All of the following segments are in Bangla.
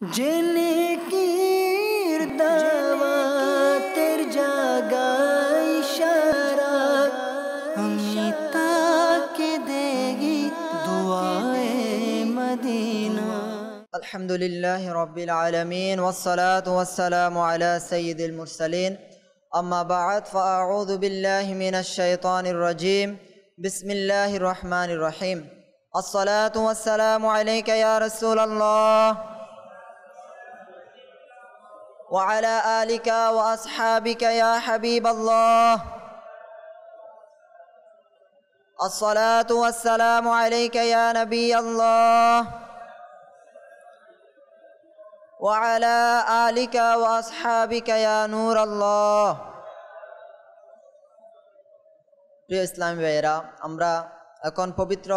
जिनकीर दावतेर जागा इशारा अमिता के देगी दुआए मदीना। अल्हम्दुलिल्लाहि रब्बिल आलमीन वस्सलातु वस्सलामु अला सय्यिदिल मुरसलीन अम्मा बअद फ़अऊज़ु बिल्लाहि मिनश शैतानिर रजीम बिस्मिल्लाहिर रहमानिर रहीम। अस्सलातु वस्सलामु अलैका या रसूलल्लाह व अला आलिका व अस्हाबिका या हबीबल्लाह। अस्सलातु वस्सलामु अलैका या नबियल्लाह व अला आलिका व अस्हाबिका या नूरल्लाह। प्रिय इस्लामी भाइरा, আমরা এখন পবিত্র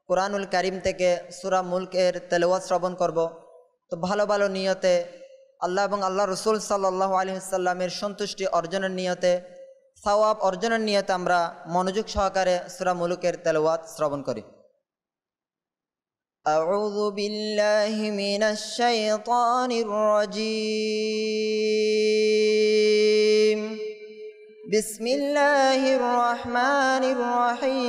কুরআনুল কারীম থেকে সূরা মুলকের তেলাওয়াত শ্রবণ করব। তো ভালো ভালো নিয়তে আল্লাহ এবং আল্লাহ রাসূল সাল্লাল্লাহু আলাইহি ওয়াসাল্লামের সন্তুষ্টি অর্জনের নিয়তে, সওয়াব অর্জনের নিয়তে আমরা মনোযোগ সহকারে সূরা মুলকের তেলাওয়াত শ্রবণ করি। أعوذ بالله من الشيطان الرجيم بسم الله الرحمن الرحيم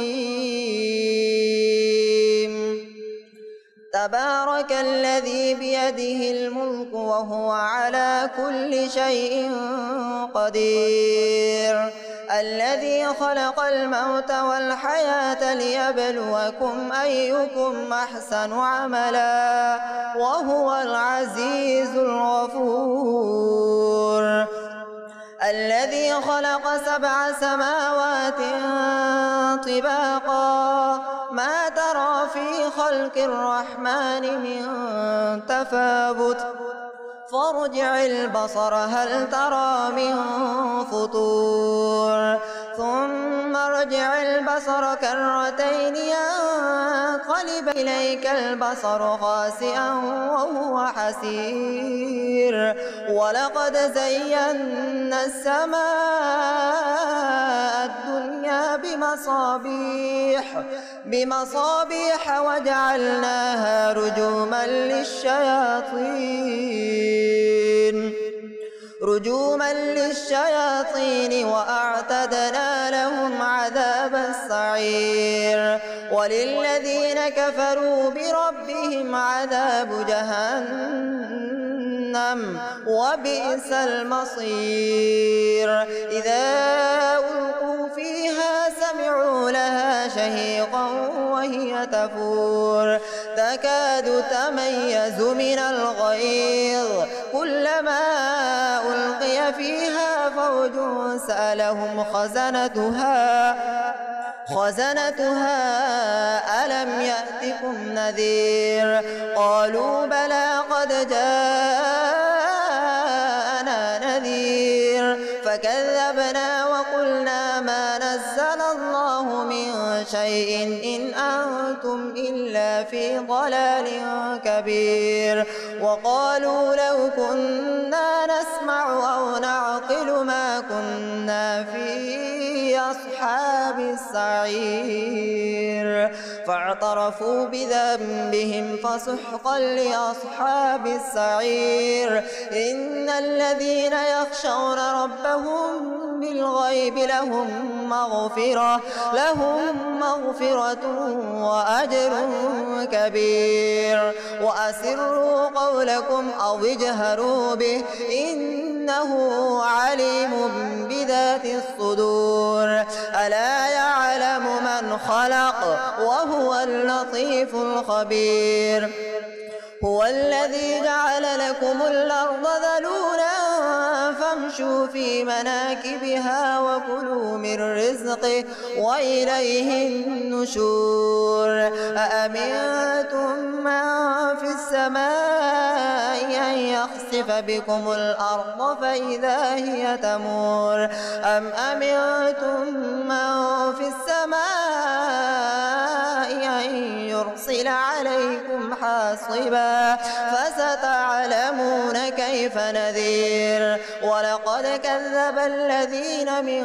تبارك الذي بيده الملك وهو على كل شيء قدير الذي خلق الموت والحياة ليبلوكم أيكم أحسن عملا وهو العزيز الغفور الذي خلق 7 سماوات طباقا ما ترى في خلق الرحمن من تفاوت فارجع البصر هل ترى من فطور ثم ارجع البصر كرتين ينقلب إليك البصر خاسئا وهو حسير ولقد زينا السماء الدنيا بمصابيح وجعلناها رجوما للشياطين وأعتدنا لهم عذاب السعير وللذين كفروا بربهم عذاب جهنم وبئس المصير إذا ألقوا فيها سمعوا لها شهيقا وهي تفور تكاد تميز من الغيظ كلما ألقي فيها فوج سألهم خزنتها ألم يأتكم نذير قالوا بلى قد جاءنا نذير فكذبنا وقلنا ما نزل الله من شيء إن أنتم إلا في ضلال كبير وقالوا لو كنا نسمع أو نعقل ما كنا في أصحاب السعير فاعترفوا بذنبهم فسحقا لأصحاب السعير إن الذين يخشون ربهم بالغيب لهم مغفرة وأجر كبير وأسروا قولكم أو اجهروا به إنه عليم بذات الصدور ألا يعلم من خلق وهو اللطيف الخبير هو الذي جعل لكم الأرض ذلولا فامشوا في مناكبها وكلوا من رزقه وإليه النشور أأمنتم من في السماء أن يخسف بكم الأرض فإذا هي تمور أم أمنتم من في السماء أن يرسل عليكم حاصبا فستعلمون كيف نذير ولقد كذب الذين من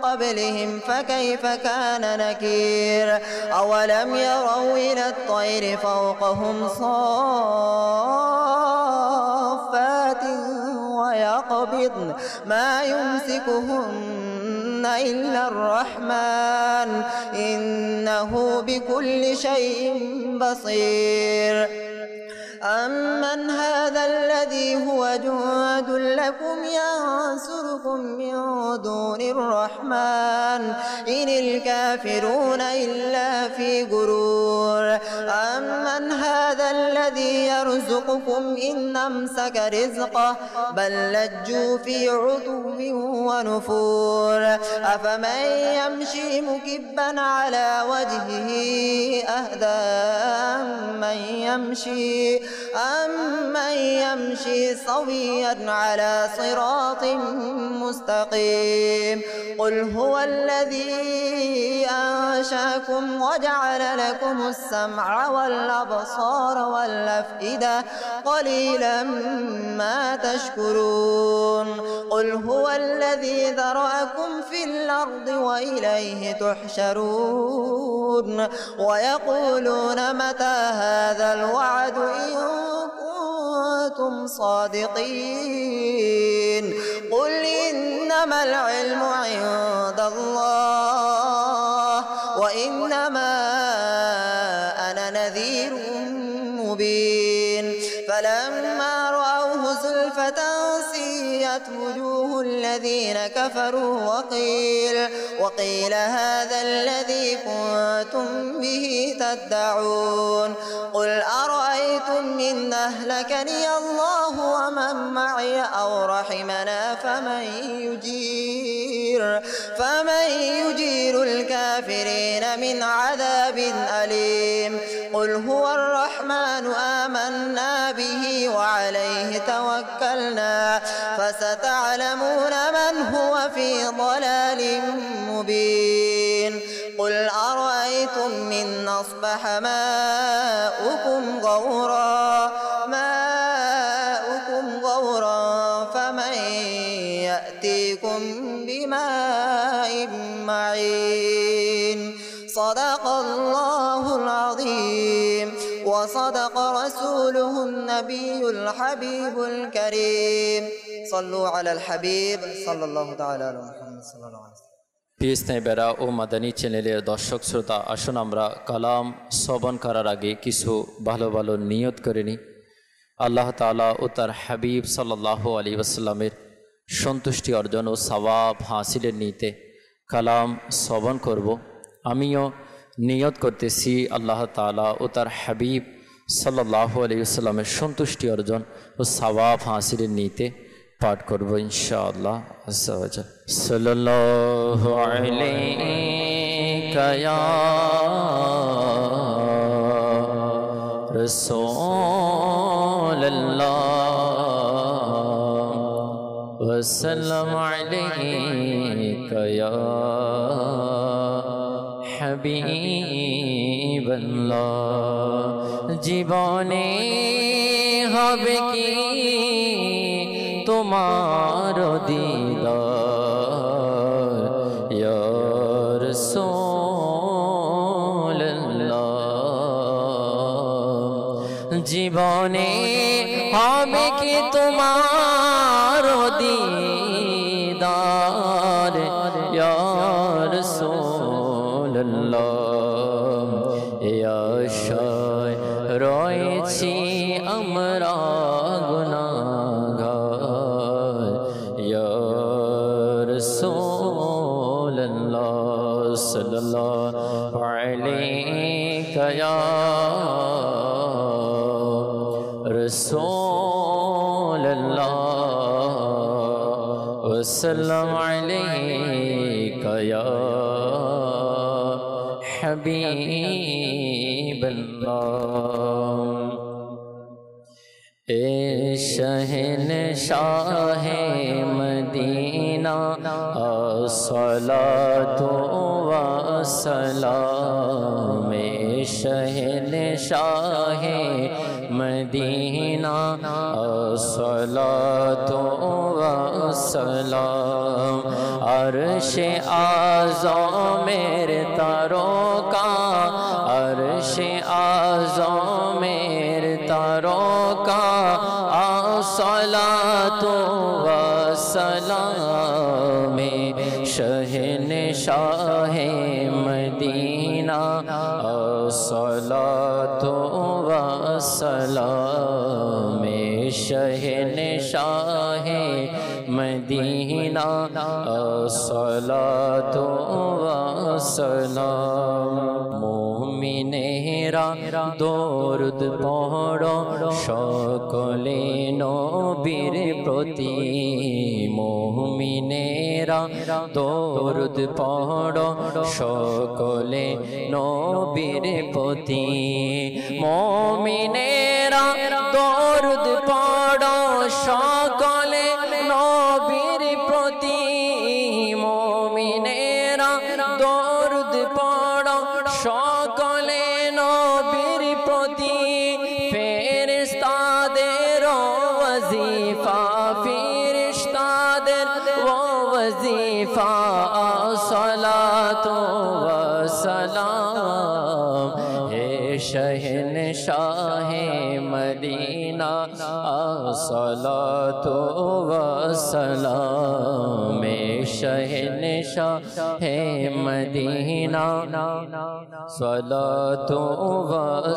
قبلهم فكيف كان نكير أولم يروا إلى الطير فوقهم صافات يقبضن ما يمسكهن إلا الرحمن إنه بكل شيء بصير أمن هذا الذي هو جند لكم ينصركم من دون الرحمن إن الكافرون إلا في غرور أمن هذا الذي يرزقكم إن أمسك رزقه بل لجوا في عتو ونفور أفمن يمشي مكبا على وجهه أهدى أمن يمشي سويا على صراط مستقيم قل هو الذي أنشأكم وجعل لكم السمع والأبصار والأفئدة قليلا ما تشكرون قل هو الذي ذرأكم في الأرض وإليه تحشرون ويقولون متى هذا الوعد إن كنتم صادقين قل إنما العلم عند الله وإنما أنا نذير مبين فلما رأوه زلفة سيئت وجوه الذين كفروا وقيل هذا الذي كنتم به تدعون قل أرأيتم إن أهلكني الله ومن معي أو رحمنا فمن يجير الكافرين من عذاب أليم قل هو الرحمن آمنا به وعليه توكلنا فستعلمون من هو في ضلال مبين قل أرأيتم إن أصبح ماؤكم غورا فمن يأتيكم بماء معين صدق الله العظيم وصدق رسوله النبي الحبيب الكريم صلوا على الحبيب صلى الله تعالى على محمد صلى الله عليه وسلم পিস নেবেরা ও মাদানী চ্যানেলের দর্শক শ্রোতা আসুন আমরা কালাম শ্রবণ করার আগে কিছু ভালো ভালো নিয়ত করে নিই আল্লাহ তাআলা ও তার হাবিব সাল্লাল্লাহু আলাইহি ওয়াসাল্লামের সন্তুষ্টি অর্জন ও সওয়াব হাসিলের নিতে কালাম শ্রবণ করব আমিও নিয়ত করতেছি আল্লাহ তাআলা ও তার হাবিব সাল্লাল্লাহু আলাইহি ওয়াসাল্লামের সন্তুষ্টি অর্জন ও সওয়াব হাসিলের নিতে পাঠ করব ইনশাআল্লাহ আজ্জা ওয়া জাল সাল্লাল্লাহু আলাইকা ইয়া রাসূলুল্লাহ ওয়া সাল্লামু আলাইকা ইয়া হাবিবাল্লাহ জীবনে হবে কি তোমার দিদার ইয়া রাসূলুল্লাহ জীবনে হবে কি তোমার দিদার ইয়া রাসূলুল্লাহ ইয়া শায় রয়েছি আমরা গুনাহগার ইয়া রাসূলুল্লাহ সাল্লাল্লাহু আলাইকা ইয়া রাসূলুল্লাহ ওয়া সাল্লামু আলাইকা ইয়া হাবিবাল্লাহ এ শহনশাহ মদিনা আসসালাতু ওয়া সালাম এ শহনশাহ মদিনা আসসালাতু ওয়া সালাম আরশে আযমের তারকা আরশে আযমের তারকা আসসালাতু ওয়া सलाम शहनशाह मदीना अस्सलातु वस्सलाम शहनशाह मदीना अस्सलातु वस्सलाम মুমিনেরা দরুদ পড়ো সকলে নবীর প্রতি মুমিনেরা দরুদ পড়ো সকলে নবীর প্রতি মুমিনেরা দরুদ পড়ো সকলে নবীর প্রতি মুমিনেরা দরুদ পড়ো সকলে নবীর প্রতি ফেরেশতাদের ওয়াজিফা ফেরেশতাদের ওয়াজিফা সালাতু ওয়া সালাম হে শহনশাহ মদিনা সালাতু ওয়া সালাম शहनशाह मदीना सलातो व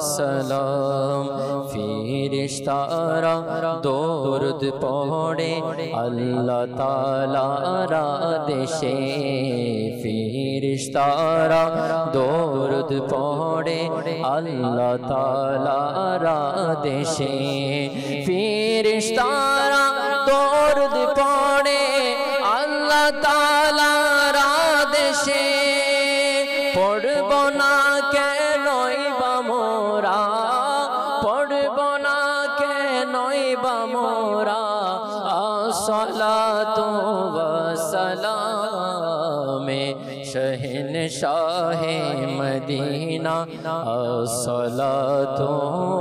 सलाम फरिश्तारा दरूद पढ़े अल्लाह ताला रा देशे फरिश्तारा दरूद पढ़े अल्लाह ताला रा देशे फरिश्तारा दरूद पढ़े अल्लाह ताला रा देशे पढ़ब ना केनई बा मोरा पढ़ब ना केनई बा मोरा अस्सलातु वस्सलाम शहनशाह मदीना अस्सलातु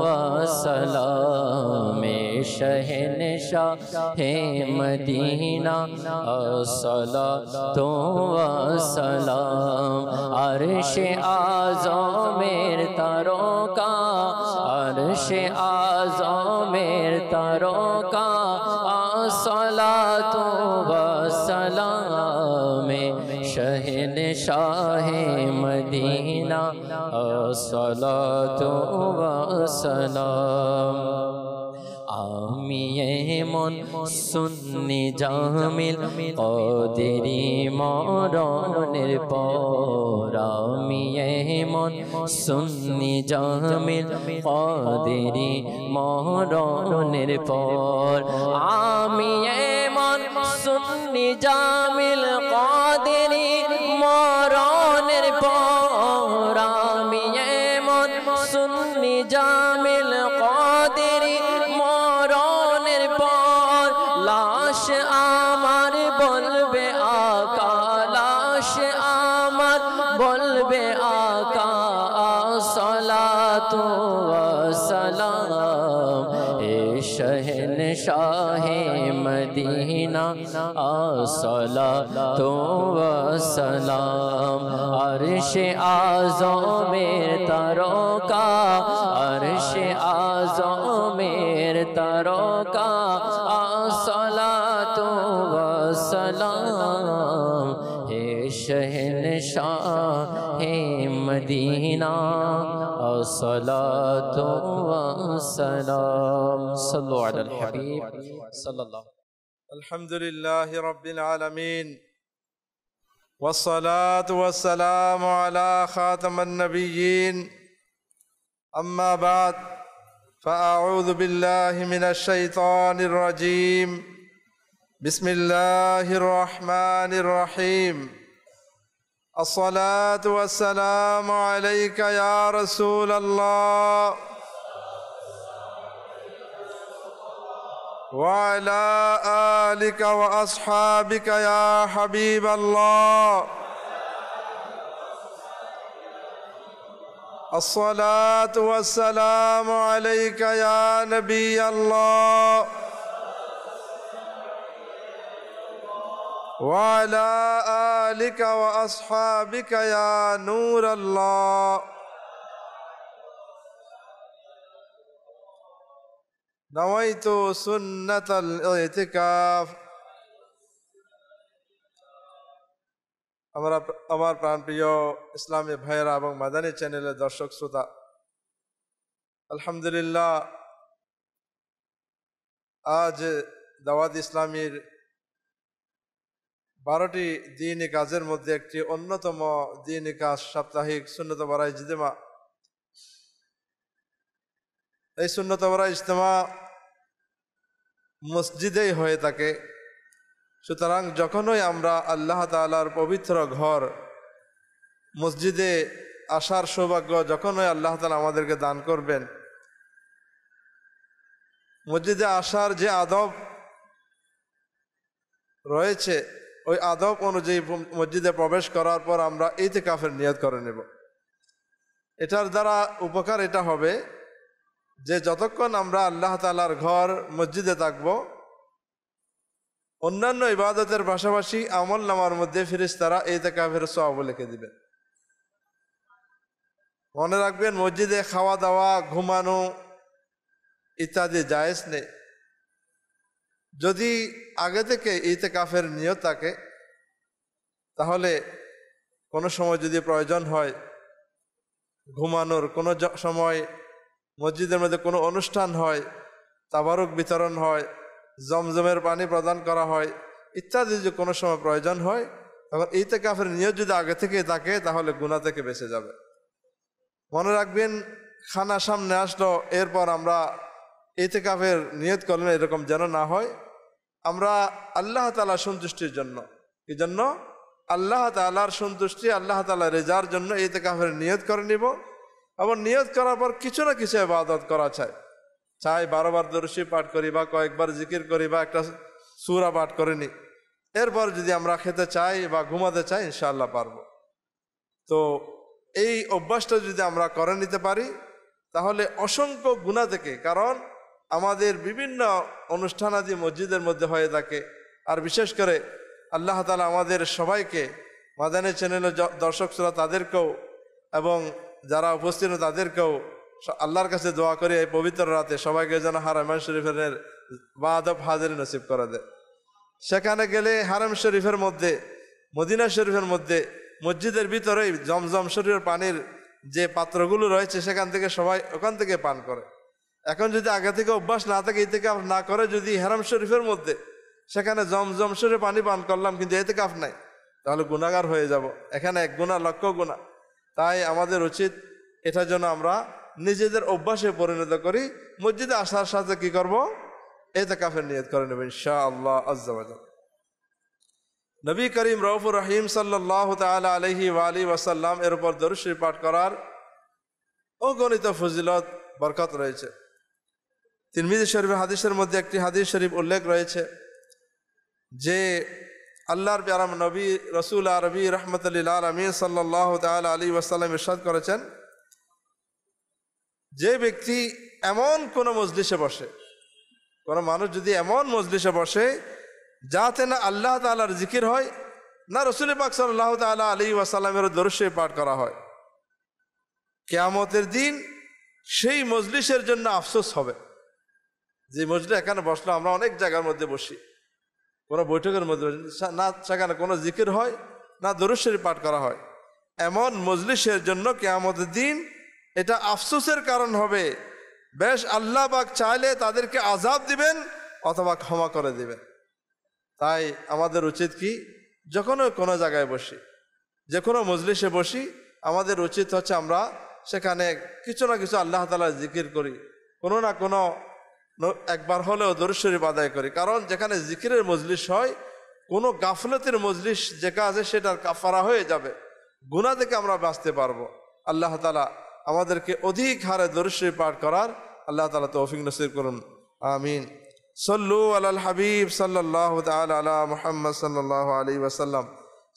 वस्सलाम शहनशाह मदीना अस्सलातु वस्सलाम अर्शे आज़मेर तारोका अर्शे आज़मेर तारोका अस्सलातु वस्सलाम शहनशाह मदीना अस्सलातु वस्सलाम आमी एमन सुन्नी जामिल कदेरी मरनेर पर आमी एमन सुन्नी जामिल कदेरी मरनेर पर आमी एमन सुन्नी जामिल कदेरी मरनेर पर आमी एमन सुन्नी जामिल कदेरी मरनेर पर लाश आमार बोलबे आका लाश आमार बोलबे आका अस्सलातु वस्सलाम ए शहनशाह मदीना अस्सलातु वस्सलाम अर्शे आज़मेर तारोका अर्शे आज़मेर तारोका अस्सलातु वस्सलाम हे शहनशाह मदीना अस्सलातु वस्सलाम सल्लु अलल हबीब सल्लल्लाहु अल्हम्दुलिल्लाहि रब्बिल आलमीन वस्सलातु वस्सलामु अला खातमन नबिय्यीन अम्मा बाद फ़अऊज़ु बिल्लाहि मिनश शैतानिर रजीम बिस्मिल्लाहिर रहमानिर रहीम अस्सलातु वस्सलामु अलैका या रसूल अल्लाह व अला आलिका व अस्हाबिका या हबीब अल्लाह अस्सलातु वस्सलामु अलैका या नबी अल्लाह व अला आलिका व अस्हाबिका या नूर अल्लाह नवैतु सुन्नतल इतिकाफ আমার প্রাণপ্রিয় ইসলামী ভাইয়েরা এবং মাদানী চ্যানেলের দর্শক শ্রোতা, আলহামদুলিল্লাহ, আজ দাওয়াত ইসলামীর 12টি দ্বীনি কাজের মধ্যে একটি অন্যতম দ্বীনি কাজ সাপ্তাহিক সুন্নত বারাই ইজতেমা। এই সুন্নত বারাই ইজতেমা মসজিদেই হয়ে থাকে। সুতরাং যখনই আমরা আল্লাহ তাআলার পবিত্র ঘর মসজিদে আসার সৌভাগ্য যখনই আল্লাহ তাআলা আমাদেরকে দান করবেন, মসজিদে আসার যে আদব রয়েছে ওই আদব অনুযায়ী মসজিদে প্রবেশ করার পর আমরা ইতিকাফের নিয়ত করে নেব। এটার দ্বারা উপকার এটা হবে যে যতক্ষণ আমরা আল্লাহ তাআলার ঘর মসজিদে থাকব, অন্যান্য ইবাদতের পাশাপাশি আমল নামার মধ্যে ফেরেশতারা ইতিকাফের সওয়াব লিখে দিবেন। মনে রাখবেন, মসজিদে খাওয়া দাওয়া, ঘুমানো ইত্যাদি জায়েজ নেই। যদি আগে থেকে ইতিকাফের নিয়ত থাকে, তাহলে কোনো সময় যদি প্রয়োজন হয় ঘুমানোর, কোনো সময় মসজিদের মধ্যে কোনো অনুষ্ঠান হয়, তাবারুক বিতরণ হয়, জমজমের পানি প্রদান করা হয় ইত্যাদি, যদি কোনো সময় প্রয়োজন হয়, তখন ইতিকাফের নিয়ত যদি আগে থেকে থাকে তাহলে গুনাহ থেকে বেঁচে যাবে। মনে রাখবেন, খানা সামনে আসলো, এরপর আমরা ইতিকাফের নিয়ত করলেন, এরকম যেন না হয়। আমরা আল্লাহ তাআলার সন্তুষ্টির জন্য, কি জন্য? আল্লাহ তাআলার সন্তুষ্টি, আল্লাহ তাআলার রেজার জন্য ইতিকাফের নিয়ত করে নিব। আবার নিয়ত করার পর কিছু না কিছু ইবাদত করা চাই 12 বার দরুদ শরীফ পাঠ করি বা কয়েকবার জিকির করি বা একটা সূরা পাঠ করে নি। এরপর যদি আমরা খেতে চাই বা ঘুমাতে চাই, ইনশাআল্লাহ পারবো। তো এই অভ্যাসটা যদি আমরা করে নিতে পারি তাহলে অসংখ্য গুনাহ থেকে, কারণ আমাদের বিভিন্ন অনুষ্ঠানাদি মসজিদের মধ্যে হয়ে থাকে। আর বিশেষ করে আল্লাহ তাআলা আমাদের সবাইকে, মাদানী চ্যানেলের দর্শক শ্রোতা তাদেরকেও এবং যারা উপস্থিত তাদেরকেও আল্লাহর কাছে দোয়া করে এই পবিত্র রাতে সবাইকে যেন হারামাইন শরীফের বাদব হাজিরি নসিব করে দেয়। সেখানে গেলে হারাম শরীফের মধ্যে, মদিনা শরীফের মধ্যে, মসজিদের ভিতরেই জমজম শরীফের পানির যে পাত্রগুলো রয়েছে সেখান থেকে সবাই ওখান থেকে পান করে। এখন যদি আগে থেকে অভ্যাস না থাকে, ইতিকাফ না করে যদি হারাম শরীফের মধ্যে সেখানে জমজম শরীফের পানি পান করলাম কিন্তু ইতিকাফ নাই, তাহলে গুনাহগার হয়ে যাব। এখানে এক গুনাহ লক্ষ গুনাহ। তাই আমাদের উচিত এটার জন্য আমরা নিজেদের অভ্যাসে পরিণত করি। মসজিদে আসার সাথে কি করব? ইতিকাফের নিয়ত করে নেব ইনশাআল্লাহ আজ্জা ওয়া জাল। নবী করিম রউফুর রহিম সাল্লাল্লাহু তাআলা আলাইহি ওয়া আলিহি ওয়াসাল্লাম এর উপর দরুদ শরীফ পাঠ করার অগণিত ফজিলত, বরকত রয়েছে। তিরমিজি শরীফের হাদিসের মধ্যে একটি হাদিস শরীফ উল্লেখ রয়েছে যে আল্লাহর প্যারা নবী রাসূল আরবি রাহমাতুল লিল আলামিন সাল্লাল্লাহু তাআলা আলাইহি ওয়াসাল্লাম ইরশাদ করেছেন, যে ব্যক্তি এমন কোন মজলিসে বসে, কোন মানুষ যদি এমন মজলিসে বসে যাতে না আল্লাহ তাআলার জিকির হয়, না রাসূল পাক সাল্লাল্লাহু তাআলা আলাইহি ওয়াসাল্লামের দরুদ শরীফ পাঠ করা হয়, কিয়ামতের দিন সেই মজলিসের জন্য আফসোস হবে। যে মজলিস এখানে বসলো, আমরা অনেক জায়গার মধ্যে বসি, কোনো বৈঠকের মধ্যে না, সেখানে কোনো জিকির হয় না দরুদ শরীফ পাঠ করা হয়, এমন মজলিসের জন্য কিয়ামতের দিন এটা আফসোসের কারণ হবে। বেশ আল্লাহ পাক চাইলে তাদেরকে আযাব দিবেন অথবা ক্ষমা করে দিবেন। তাই আমাদের উচিত কি, যখনই কোনো জায়গায় বসি, যে কোনো মজলিসে বসি, আমাদের উচিত হচ্ছে আমরা সেখানে কিছু না কিছু আল্লাহ তাআলার জিকির করি, কোনো না কোনো একবার হলেও দরুদ শরীফ আদায় করি। কারণ যেখানে জিকিরের মজলিস হয়, কোনো গাফলতের মজলিস যেটা আছে সেটার কাফারা হয়ে যাবে, গুনাহ থেকে আমরা বাঁচতে পারবো। আল্লাহ তাআলা আমাদেরকে অধিক হারে দরুদ শরীফ পাঠ করার আল্লাহ তাআলা তৌফিক নসিব করুন, আমিন। সল্লু আলাল হাবিব সাল্লাল্লাহু তাআলা আলা মুহাম্মদ সাল্লাল্লাহু আলাইহি ওয়াসাল্লাম,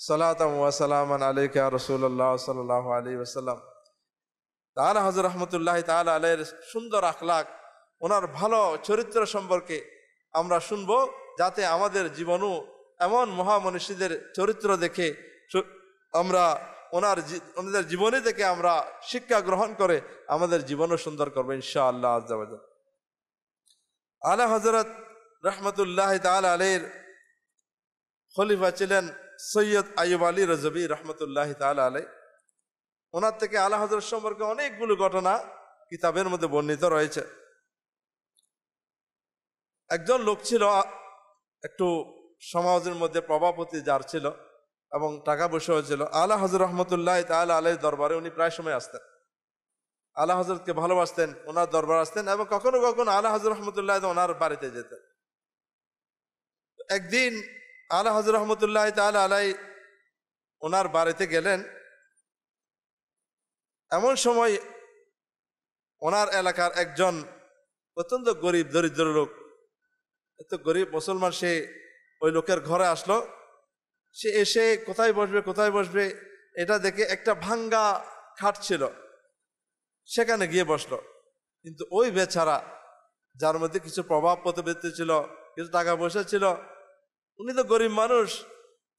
সালাতাম ওয়া সালামান আলাইকা ইয়া রাসূলুল্লাহ সাল্লাল্লাহু আলাইহি ওয়াসাল্লাম। তাআলা হযরত রাহমাতুল্লাহি তাআলা আলাইহির সুন্দর আখলাক, ওনার ভালো চরিত্র সম্পর্কে আমরা শুনব, যাতে আমাদের জীবনও এমন মহামনীষীদের চরিত্র দেখে আমরা ওনাদের জীবনী থেকে আমরা শিক্ষা গ্রহণ করে আমাদের জীবনও সুন্দর করবো ইনশাআল্লাহ আজ্জা ওয়া জাল। আলা হযরত রাহমাতুল্লাহি তাআলা আলাইহির খলিফা ছিলেন সৈয়দ আইয়ুব আলী রজবি রহমতুল্লাহ তাআলা আলাই, ওনার থেকে আলা হযরত সম্পর্কে অনেকগুলো ঘটনা কিতাবের মধ্যে বর্ণিত রয়েছে। একজন লোক ছিল, একটু সমাজের মধ্যে প্রভাবপতি যার ছিল এবং টাকা পয়সাও ছিল। আলা হযরত রহমতুল্লাহ তাআলা আলাইহির দরবারে উনি প্রায় সময় আসতেন, আলা হযরতকে ভালোবাসতেন, ওনার দরবার আসতেন এবং কখনো কখনো আলা হযরত রহমতুল্লাহ ওনার বাড়িতে যেতেন। একদিন আলা হযরত রহমতুল্লাহ তাআলা আলাই ওনার বাড়িতে গেলেন। এমন সময় ওনার এলাকার একজন অত্যন্ত গরিব দরিদ্র লোক, এত গরিব মুসলমান, সে ওই লোকের ঘরে আসলো। সে এসে কোথায় বসবে কোথায় বসবে এটা দেখে একটা ভাঙ্গা খাট ছিল, সেখানে গিয়ে বসলো। কিন্তু ওই বেচারা, যার মধ্যে কিছু প্রভাব প্রতিপত্তি ছিল, কিছু টাকা পয়সা ছিল, উনি তো গরিব মানুষ,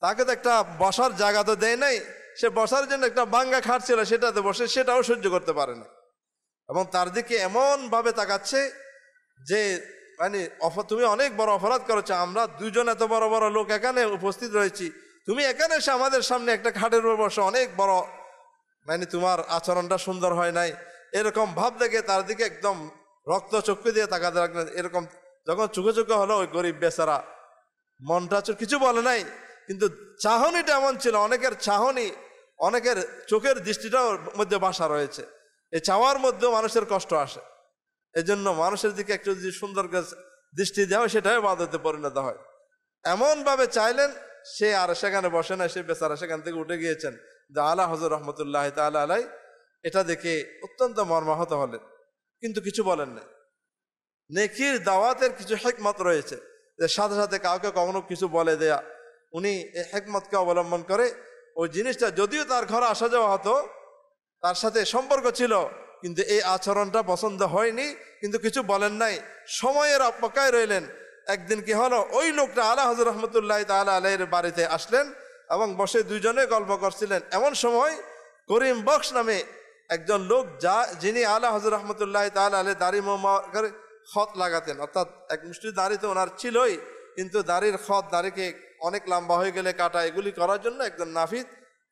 তাকে তো একটা বসার জায়গা তো দেয় নাই। সে বসার জন্য একটা ভাঙ্গা খাট ছিল, সেটাতে বসে সেটাও সহ্য করতে পারে না এবং তার দিকে এমন ভাবে তাকাচ্ছে যে মানে তুমি অনেক বড় অপরাধ করেছো, আমরা দুজন এত বড় বড় লোক এখানে উপস্থিত রয়েছি, তুমি এখানে এসে আমাদের সামনে একটা খাটের উপর বসে অনেক বড়, মানে তোমার আচরণটা সুন্দর হয় নাই, এরকম ভাব দেখে তার দিকে একদম রক্ত চক্ষু দিয়ে তাকাতে লাগলেন। এরকম যখন চোখে চোখে হলো, ওই গরিব বেচারা মনটা কিছু বলে নাই, কিন্তু চাহনিটা এমন ছিল, অনেকের চাহনি, অনেকের চোখের দৃষ্টিটাও মধ্যে বাসা রয়েছে। এই চাওয়ার মধ্যেও মানুষের কষ্ট আসে। এই জন্য মানুষের দিকে একটু যদি সুন্দর দৃষ্টি দেওয়া হয়, সেটাই ইবাদতে পরিণত হয়। এমন ভাবে চাইলেন, সে আর সেখানে বসে না, সে বেচারা সেখান থেকে উঠে গিয়েছেন। আলা হযরত রহমতুল্লাহ তাআলা আলাই এটা দেখে অত্যন্ত মর্মাহত হলেন, কিন্তু কিছু বলেন না। নেকির দাওয়াতের কিছু হিকমত রয়েছে, যে সাথে সাথে কাউকে কখনো কিছু বলে দেয়া। উনি এই হিকমতকে অবলম্বন করে ওই জিনিসটা, যদিও তার ঘরে আসা যাওয়া হতো, তার সাথে সম্পর্ক ছিল, কিন্তু এই আচরণটা পছন্দ হয়নি, কিন্তু কিছু বলেন নাই, সময়ের অপেক্ষায় রইলেন। একদিন কি হলো, ওই লোকটা আলা হযরত রহমতুল্লাহ তাআলা আলাইহির বাড়িতে আসলেন এবং বসে দুইজনে গল্প করছিলেন। এমন সময় করিম বক্স নামে একজন লোক, যিনি আলা হযরত রহমতুল্লাহ তাআলা আলাইহি দাড়ি মোবারকের খত লাগাতেন, অর্থাৎ এক মুষ্টি দাড়ি তো ওনার ছিলই, কিন্তু দাড়ির খত, দাড়িকে অনেক লম্বা হয়ে গেলে কাটা, এগুলি করার জন্য একজন নাফিদ,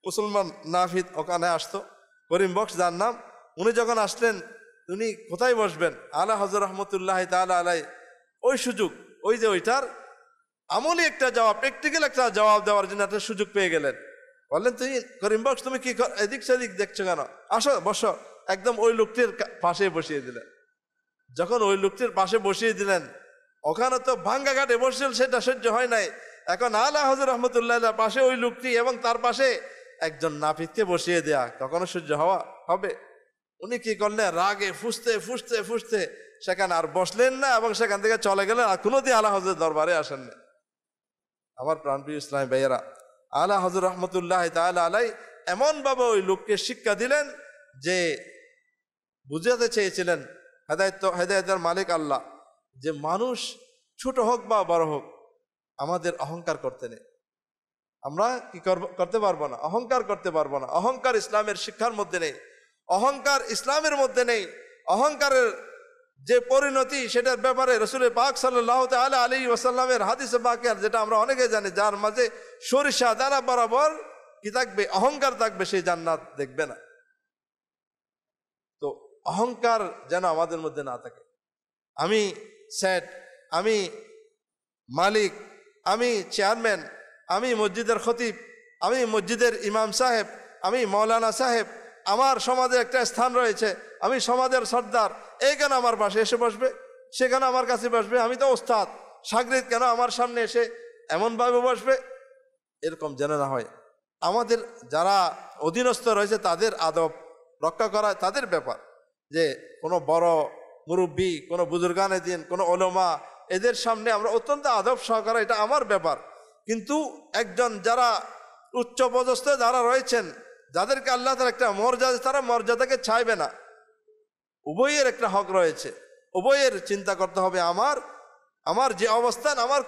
মুসলমান নাফিদ ওখানে আসতো, করিম বক্স যার নাম। উনি যখন আসলেন, উনি কোথায় বসবেন, আলা হযরত রহমতুল্লাহ তাআলা আলাইহি ওই সুযোগ, ওই যে ওইটার আমলি একটা জবাব, প্র্যাকটিক্যাল একটা জবাব দেওয়ার জন্য একটা সুযোগ পেয়ে গেলেন। বললেন, তুমি করিম বক্স, তুমি কি এদিক সেদিক দেখছো কেন, আসো বসো। একদম ওই লোকটির পাশে বসিয়ে দিলেন। যখন ওই লোকটির পাশে বসিয়ে দিলেন, ওখানে তো ভাঙ্গা ঘাটে বসছিল, সেটা সহ্য হয় নাই। এখন আলা হযরত রহমতুল্লাহ পাশে ওই লোকটি এবং তার পাশে একজন নাফিদকে বসিয়ে দেয়া কখনো সহ্য হবে? উনি কি করলেন, রাগে ফুসতে ফুসতে ফুসতে সেখানে আর বসলেন না এবং সেখান থেকে চলে গেলেন, আর কোনোদিন আলা হযরত দরবারে আসেন না। আমার প্রাণপ্রিয় ইসলামী ভাইয়েরা, আলা হযরত রহমতুল্লাহ তাআলা আলাইহি এমন ভাবে ওই লোককে শিক্ষা দিলেন যে বুঝাতে চেয়েছিলেন, হেদায়েতের মালিক আল্লাহ, যে মানুষ ছোট হোক বা বড় হোক, আমাদের অহংকার করতে নেই। আমরা কি করতে পারবো না, অহংকার করতে পারবো না। অহংকার ইসলামের শিক্ষার মধ্যে নেই, অহংকার ইসলামের মধ্যে নেই। অহংকারের যে পরিণতি, সেটার ব্যাপারে রাসূল পাক সাল্লাল্লাহু তাআলা আলাইহি ওয়াসাল্লামের হাদিসে পাকে, যেটা আমরা অনেকে জানি, যার মাঝে সরিষা দানা বরাবর কি থাকবে, অহংকার থাকবে, সেই জান্নাত দেখবে না। তো অহংকার যেন আমাদের মধ্যে না থাকে। আমি সেট, আমি মালিক, আমি চেয়ারম্যান, আমি মসজিদের খতিব, আমি মসজিদের ইমাম সাহেব, আমি মৌলানা সাহেব, আমার সমাজে একটা স্থান রয়েছে, আমি সমাজের সর্দার, এই কেন আমার পাশে এসে বসবে, সে কেন আমার কাছে বসবে, আমি তো ওস্তাদ, শাগরিদ কেন আমার সামনে এসে এমনভাবে বসবে, এরকম যেন না হয়। আমাদের যারা অধীনস্থ রয়েছে তাদের আদব রক্ষা করা তাদের ব্যাপার, যে কোনো বড় মুরব্বী, কোনো বুজুর্গানে দিন, কোনো ওলামা, এদের সামনে আমরা অত্যন্ত আদব সহকারে, এটা আমার ব্যাপার। কিন্তু একজন যারা উচ্চপদস্থ যারা রয়েছেন, যাদেরকে আল্লাহ তাআলা একটা মর্যাদা, তারা মর্যাদাকে চাইবে না। উভয়ের একটা হক রয়েছে, উভয়ের চিন্তা করতে হবে, আমার যে অবস্থান, আমার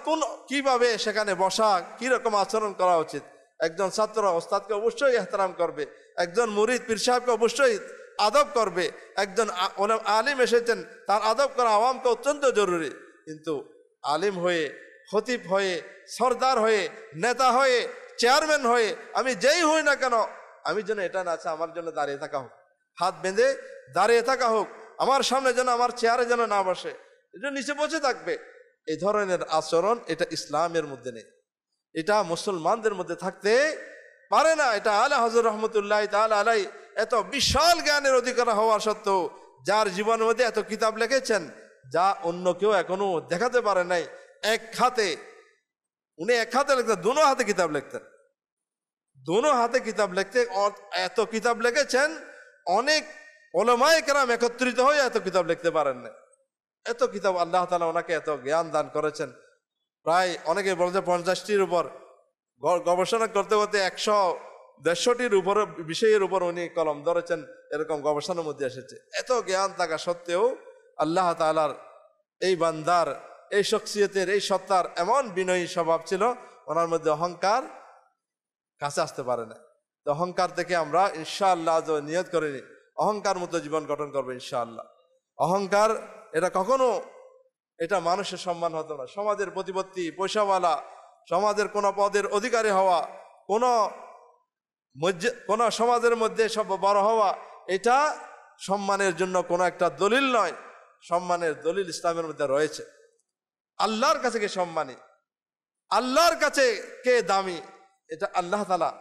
কিভাবে সেখানে বসা, কি রকম আচরণ করা উচিত। একজন ছাত্র ওস্তাদকে অবশ্যই ইহতিরাম করবে, একজন মুরিদ পীর সাহেবকে অবশ্যই আদব করবে, একজন আলিম এসেছেন, তার আদব করা আওয়ামকে অত্যন্ত জরুরি। কিন্তু আলিম হয়ে, খতিব হয়ে, সরদার হয়ে, নেতা হয়ে চেয়ারম্যান হয়ে আমি যেই হই না কেন, আমি যেন এটা না চাই আমার জন্য দাঁড়িয়ে থাকা হোক, হাত বেঁধে দাঁড়িয়ে থাকা হোক, আমার সামনে যেন আমার চেয়ারে যেন না বসে, এটা নিচে বসে থাকবে। এই ধরনের আচরণ এটা ইসলামের মধ্যে নেই, এটা মুসলমানদের মধ্যে থাকতে পারে না। এটা আলা হযরত রহমতুল্লাহ তাআলা আলাই এত বিশাল জ্ঞানের অধিকার হওয়া সত্ত্বেও, যার জীবনের মধ্যে এত কিতাব লিখেছেন যা অন্য কেউ এখনো দেখাতে পারে নাই। এক হাতে উনি এক হাতে লিখতেন, দোনো হাতে কিতাব লিখতেন, দোনো হাতে কিতাব লিখতে এত কিতাব লিখেছেন, অনেক উলামায়ে কেরাম একত্রিত হয়ে এত কিতাব লিখতে পারেন না। এত কিতাব আল্লাহ তাআলা ওনাকে এত জ্ঞান দান করেছেন। প্রায় অনেকে বলছে 50টির উপর, গবেষণা করতে করতে 100-150টির উপর বিষয়ের উপর উনি কলম ধরেছেন, এরকম গবেষণার মধ্যে এসেছে। এত জ্ঞান থাকা সত্ত্বেও আল্লাহ তাআলার এই বান্দার, এই শখসিয়তের, এই সত্তার এমন বিনয়ী স্বভাব ছিল, ওনার মধ্যে অহংকার কাছে আসতে পারে না। তো অহংকার থেকে আমরা ইনশাআল্লাহ নিয়ত করে নিই, অহংকার মুক্ত জীবন গঠন করবো ইনশাআল্লাহ। অহংকার এটা কখনো এটা মানুষের সম্মান হতো না। সমাজের প্রতিপত্তি, পয়সাওয়ালা, সমাজের কোনো পদের অধিকারী হওয়া, কোনো সমাজের মধ্যে সব বড় হওয়া, এটা সম্মানের জন্য কোনো একটা দলিল নয়। সম্মানের দলিল ইসলামের মধ্যে রয়েছে। আল্লাহর কাছে কে সম্মানী, আল্লাহর কাছে কে দামি, এটা আল্লাহ তাআলা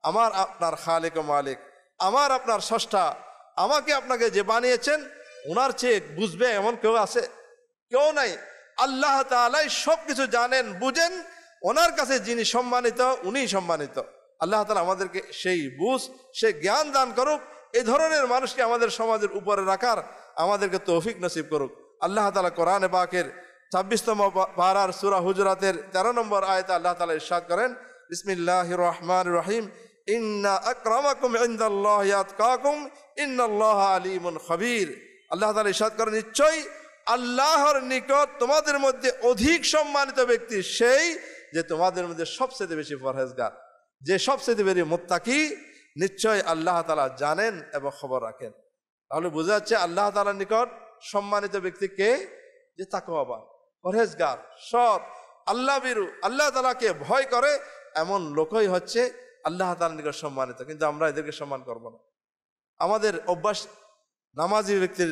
আমার আপনার খালিক ও মালিক, আমার আপনার স্রষ্টা, আমাকে আপনাকে যে বানিয়েছেন ওনার চেয়ে বুঝবে এমন কেউ আছে? কেউ নাই। আল্লাহ তাআলাই সব কিছু জানেন, বুঝেন, ওনার কাছে যিনি সম্মানিত উনিই সম্মানিত। আল্লাহ তাআলা আমাদেরকে সেই বুঝ, সেই জ্ঞান দান করুক। এই ধরনের মানুষকে আমাদের সমাজের উপরে রাখার আমাদেরকে তৌফিক নসিব করুক। আল্লাহ তাআলা কোরআনে পাকের 26তম পারার সূরা হুজুরাতের 13 নম্বর আয়াতে আল্লাহ তাআলা ইরশাদ করেন, বিসমিল্লাহির রহমানির রহিম, ইন্না আকরামাকুম ইনদাল্লাহি আতকাকুম ইন্নাল্লাহা আলিমুন খবীর। আল্লাহ তাআলা ইরশাদ করেন, নিশ্চয়ই আল্লাহর নিকট তোমাদের মধ্যে অধিক সম্মানিত ব্যক্তি সেই যে তোমাদের মধ্যে সবচেয়ে বেশি পরহেজগার, যে সবচেয়ে বেশি মুত্তাকি। নিশ্চয় আল্লাহ তাআলা জানেন এবং খবর রাখেন। তাহলে বোঝা যাচ্ছে আল্লাহ তাআলার নিকট সম্মানিত ব্যক্তি কে? যে তাকওয়াবান, পরহেজগার, সৎ, আল্লাহ ভীরু, আল্লাহ তাআলাকে ভয় করে এমন লোকই হচ্ছে আল্লাহ তাআলার নিকট সম্মানিত। কিন্তু আমরা এদেরকে সম্মান করব না। আমাদের অভ্যাস, নামাজি ব্যক্তির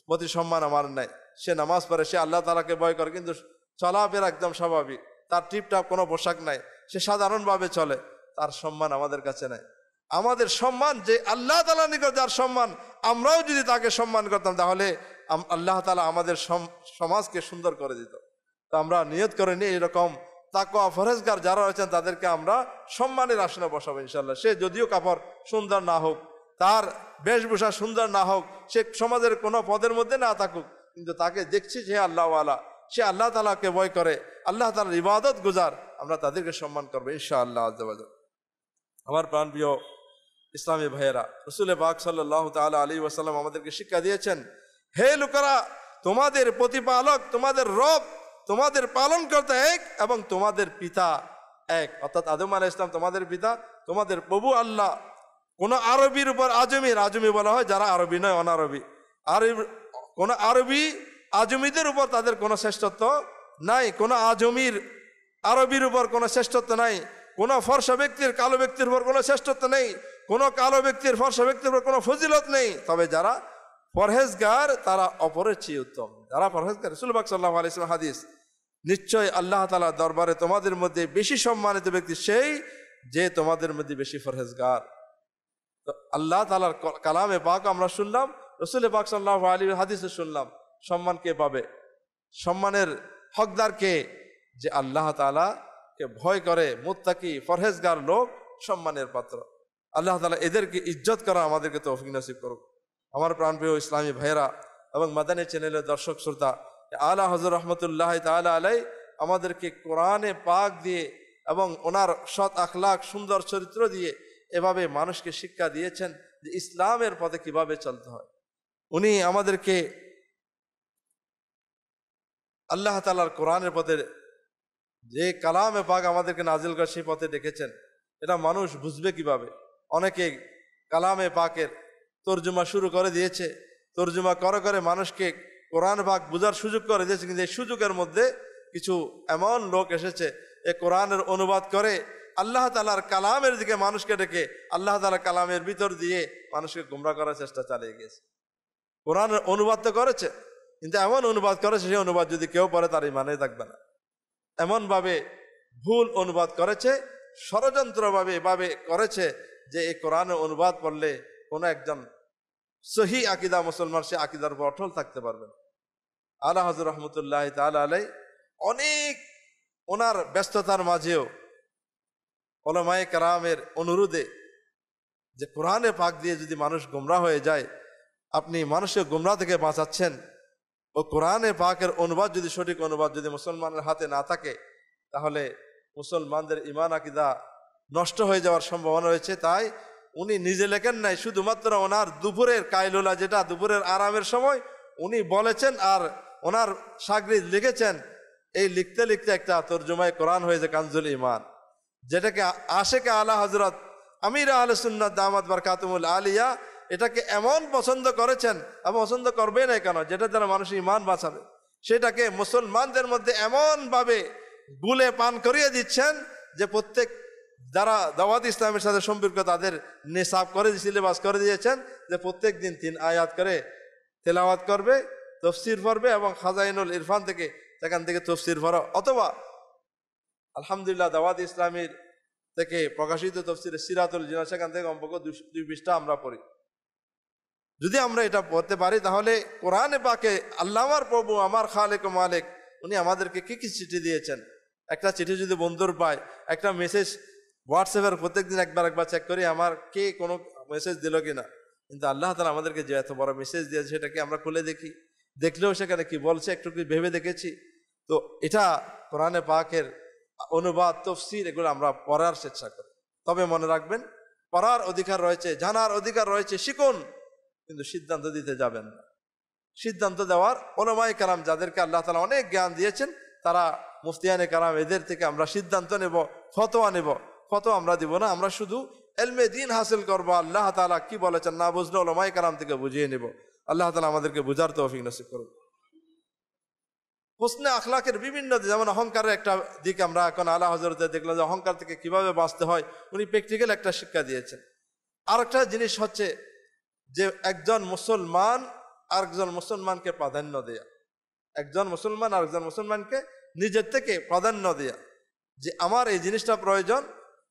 প্রতি সম্মান আমার নাই। সে নামাজ পড়ে, সে আল্লাহ তাআলাকে ভয় করে, কিন্তু চলাফেরা একদম স্বাভাবিক, তার টিপটাপ কোনো পোশাক নাই, সে সাধারণভাবে চলে, তার সম্মান আমাদের কাছে নাই। আমাদের সম্মান যে আল্লাহ তাআলার নিকট যার সম্মান, আমরাও যদি তাকে সম্মান করতাম তাহলে আল্লাহ তাআলা আমাদের সমাজকে সুন্দর করে দিত। তো আমরা নিয়ত করে নিই এরকম তাকওয়া পরহেজগার যারা রয়েছেন তাদেরকে আমরা সম্মানের আসনে বসাবো ইনশাআল্লাহ। সে যদিও কাপড় সুন্দর না হোক, তার বেশভূষা সুন্দর না হোক, সে সমাজের কোনো পদের মধ্যে না থাকুক, কিন্তু তাকে দেখছি যে আল্লাহওয়ালা, সে আল্লাহ তাআলাকে ভয় করে, আল্লাহ তাআলার ইবাদত গুজার, আমরা তাদেরকে সম্মান করবো ইনশাআল্লাহ আযজা ওয়া জাল্লা। আমার প্রাণপ্রিয় ইসলামী ভাইয়েরা, রাসূল পাক সাল্লাল্লাহু তাআলা আলাইহি ওয়াসাল্লাম আমাদেরকে শিক্ষা দিয়েছেন, হে লোকেরা, তোমাদের প্রতিপালক, তোমাদের রব, তোমাদের পালন করতে এক এবং তোমাদের পিতা এক। অর্থাৎ আদম আলাইহিস সালাম তোমাদের পিতা, তোমাদের প্রভু আল্লাহ। কোন আরবির উপর আজমি বলা হয় যারা আরবি নয়, অনারবি। কোন আরবি আজমিদের উপর তাদের কোনো শ্রেষ্ঠত্ব নাই, কোন আরবির উপর কোনো শ্রেষ্ঠত্ব নাই, কোন ফর্সা ব্যক্তির কালো ব্যক্তির উপর কোনো শ্রেষ্ঠত্ব নেই, কোন কালো ব্যক্তির ফর্সা ব্যক্তির উপর কোনো ফজিলত নেই। তবে যারা পরহেজগার তারা অপরের চেয়ে উত্তম। যারা পরহেজগার, রাসূল পাক সাল্লাল্লাহু আলাইহি ওয়াসাল্লাম হাদিস, নিশ্চয় আল্লাহ তাআলার দরবারে তোমাদের মধ্যে বেশি সম্মানিত ব্যক্তি সেই যে তোমাদের মধ্যে বেশি পরহেজগার। তো আল্লাহ তাআলার কালামে পাক আমরা শুনলাম, রাসূল পাক সাল্লাল্লাহু আলাইহি ওয়াসাল্লাম হাদিসে শুনলাম। সম্মান কে পাবে? সম্মানের হকদার কে? যে আল্লাহ তাআলাকে ভয় করে, মুত্তাকি, পরহেজগার লোক সম্মানের পাত্র। আল্লাহ তাআলা এদেরকে ইজ্জত করা আমাদেরকে তৌফিক নসিব করুক। আমার প্রাণপ্রিয় ইসলামী ভাইয়েরা এবং মাদানী চ্যানেলের দর্শক শ্রোতা, আলা হযরত রহমতুল্লাহ তাআলা আলাই আমাদেরকে কোরআনে পাক দিয়ে এবং ওনার সৎ আখলাক, সুন্দর চরিত্র দিয়ে এভাবে মানুষকে শিক্ষা দিয়েছেন যে ইসলামের পথে কিভাবে চলতে হয়। উনি আমাদেরকে আল্লাহ তাআলার কোরআনের পথে যে কালামে পাক আমাদেরকে নাজিল করে সেই পথে ডেকেছেন। এটা মানুষ বুঝবে কিভাবে? অনেকে কালামে পাকের তর্জমা শুরু করে দিয়েছে, তর্জমা করে করে মানুষকে কোরআন পাক বোঝার সুযোগ করে দিয়েছে। কিন্তু এই সুযোগের মধ্যে কিছু এমন লোক এসেছে এ কোরআনের অনুবাদ করে আল্লাহ তাআলার কালামের দিকে মানুষকে ডেকে আল্লাহ তাআলার কালামের ভিতর দিয়ে মানুষকে গোমরাহ করার চেষ্টা চালিয়ে গেছে। কোরআনের অনুবাদ তো করেছে, কিন্তু এমন অনুবাদ করেছে সেই অনুবাদ যদি কেউ পড়ে তার ঈমানই থাকবে না। এমনভাবে ভুল অনুবাদ করেছে, ষড়যন্ত্রভাবে করেছে যে এই কোরআনের অনুবাদ পড়লে কোনো একজন সহি আকীদা মুসলমান সে আকীদার উপর অটল থাকতে পারবে না। আলা হযরত রহমতুল্লাহ তাআলা আলাইহি অনেক ওনার ব্যস্ততার মাঝেও উলামায়ে কেরামের অনুরোধে যে কোরআনে পাক দিয়ে যদি মানুষ গোমরাহ হয়ে যায়, আপনি মানুষকে গোমরাহ থেকে বাঁচাচ্ছেন, ও কোরআনে পাকের অনুবাদ যদি সঠিক অনুবাদ যদি মুসলমানের হাতে না থাকে তাহলে মুসলমানদের ঈমান আকীদা নষ্ট হয়ে যাওয়ার সম্ভাবনা রয়েছে। তাই উনি নিজে লেখেন নাই, শুধুমাত্র ওনার দুপুরের কাইলুলা, যেটা দুপুরের আরামের সময় উনি বলেছেন, আর ওনার শাগরিদ লিখেছেন। এই লিখতে লিখতে একটা তরজমায় কোরআন হয়েছে কানজুল ঈমান, যেটাকে আশেকে আলা হযরত আমির আহলে সুন্নাত দামাত বারকাতুহুল আলিয়া এটাকে এমন পছন্দ করেছেন, এবং পছন্দ করবে না কেন, যেটা দ্বারা মানুষ ঈমান বাঁচাবে, সেটাকে মুসলমানদের মধ্যে এমনভাবে গুলে পান করিয়ে দিচ্ছেন যে প্রত্যেক যারা দাওয়াত ইসলামের সাথে সম্পর্ক তাদের নিসাব করে সিলেবাস করে দিয়েছেন যে প্রত্যেক দিন 3 আয়াত করে তেলাওয়াত করবে, তফসির পড়বে, এবং খাজাইনুল ইরফান থেকে সেখান থেকে তফসির পড়া, অথবা আলহামদুলিল্লাহ দাওয়াত ইসলামীর থেকে প্রকাশিত তফসিরে সিরাতুল জিনান সেখান থেকে অন্তত 2 পৃষ্ঠা আমরা পড়ি। যদি আমরা এটা পড়তে পারি তাহলে কোরআনে পাকে আল্লাহ আমার প্রভু আমার খালেক ও মালিক উনি আমাদেরকে কি কি চিঠি দিয়েছেন। একটা চিঠি যদি বন্ধুর পায়, একটা মেসেজ হোয়াটসঅ্যাপের প্রত্যেকদিন একবার চেক করি আমার কে কোনো মেসেজ দিল কিনা, কিন্তু আল্লাহ তাআলা আমাদেরকে যে এত বড় মেসেজ দিয়েছে সেটাকে আমরা খুলে দেখি, দেখলেও সেখানে কি বলছে একটু কি ভেবে দেখেছি। তো এটা কোরআনে পাকের অনুবাদ তফসির এগুলো আমরা পড়ার চেষ্টা করি। তবে মনে রাখবেন, পড়ার অধিকার রয়েছে, জানার অধিকার রয়েছে, শিখুন, কিন্তু সিদ্ধান্ত দিতে যাবেন না। সিদ্ধান্ত দেওয়ার উলামায়ে কেরাম যাদেরকে আল্লাহ তাআলা অনেক জ্ঞান দিয়েছেন, তারা মুফতিয়ানে কেরাম, এদের থেকে আমরা সিদ্ধান্ত নেব, ফতোয়া নেব, ফতোয়া আমরা দিব না। আমরা শুধু ইলমে দ্বীন হাসিল করব, আল্লাহ তাআলা কি বলেছেন না বুঝলে উলামায়ে কেরাম থেকে বুঝিয়ে নেব। আল্লাহ তাআলা আমাদেরকে বুঝার তৌফিক নসিব করুন। হোসনে আখলাকের বিভিন্ন, যেমন অহংকারের একটা দিক আমরা এখন আলা হযরতে দেখলাম যে অহংকার থেকে কিভাবে বাঁচতে হয়, উনি প্র্যাকটিক্যাল একটা শিক্ষা দিয়েছেন। আরেকটা জিনিস হচ্ছে যে একজন মুসলমান আরেকজন মুসলমানকে প্রাধান্য দেয়া, একজন মুসলমান আরেকজন মুসলমানকে নিজের থেকে প্রাধান্য দেয়া, যে আমার এই জিনিসটা প্রয়োজন,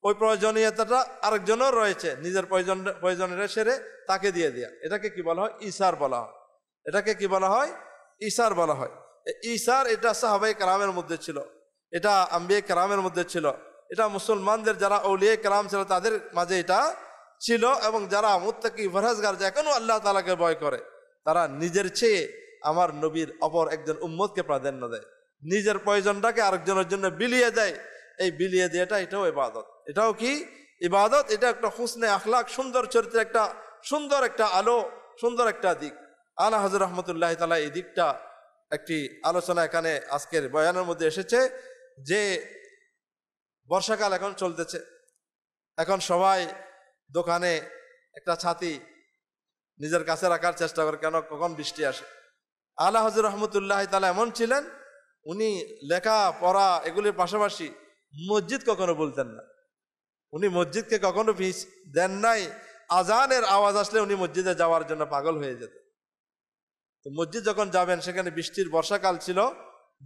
ওই প্রয়োজনীয়তাটা আরেকজনও রয়েছে, নিজের প্রয়োজনের সেরে তাকে দিয়ে দেয়া, এটাকে কি বলা হয়? ইসার বলা হয়। এটাকে কি বলা হয়? ইসার বলা হয়। ইসার এটা সাহাবায়ে কেরামের মধ্যে ছিল, এটা আম্বিয়ে কেরামের মধ্যে ছিল, এটা মুসলমানদের যারা আউলিয়া কেরাম ছিল তাদের মাঝে এটা ছিল, এবং যারা মুত্তাকি পরহেজগার যে এখনো আল্লাহ তাআলাকে ভয় করে, তারা নিজের চেয়ে আমার নবীর অপর একজন উম্মতকে প্রাধান্য দেয়, নিজের প্রয়োজনটাকে আরেকজনের জন্য বিলিয়ে দেয়। এই বিলিয়ে দেওয়াটা এটাও ইবাদত। এটাও কি ইবাদত? এটা একটা হুসনে আখলাক, সুন্দর চরিত্রের একটা সুন্দর একটা আলো, সুন্দর একটা দিক। আলা হযরত রহমতুল্লাহ তাআলা এই দিকটা একটি আলোচনা এখানে আজকের বয়ানের মধ্যে এসেছে যে বর্ষাকাল এখন চলতেছে, এখন সবাই দোকানে একটা ছাতি নিজের কাছে রাখার চেষ্টা করে, কেন কখন বৃষ্টি আসে। আলা হযরত রহমতুল্লাহ তাআলা এমন ছিলেন, উনি লেখা পড়া এগুলির পাশাপাশি মসজিদ কখনো বলতেন না, উনি মসজিদকে কখনো ফিস দেন নাই। আজানের আওয়াজ আসলে উনি মসজিদে যাওয়ার জন্য পাগল হয়ে যেতেন। তো মসজিদ যখন যাবেন, সেখানে বৃষ্টির বর্ষাকাল ছিল,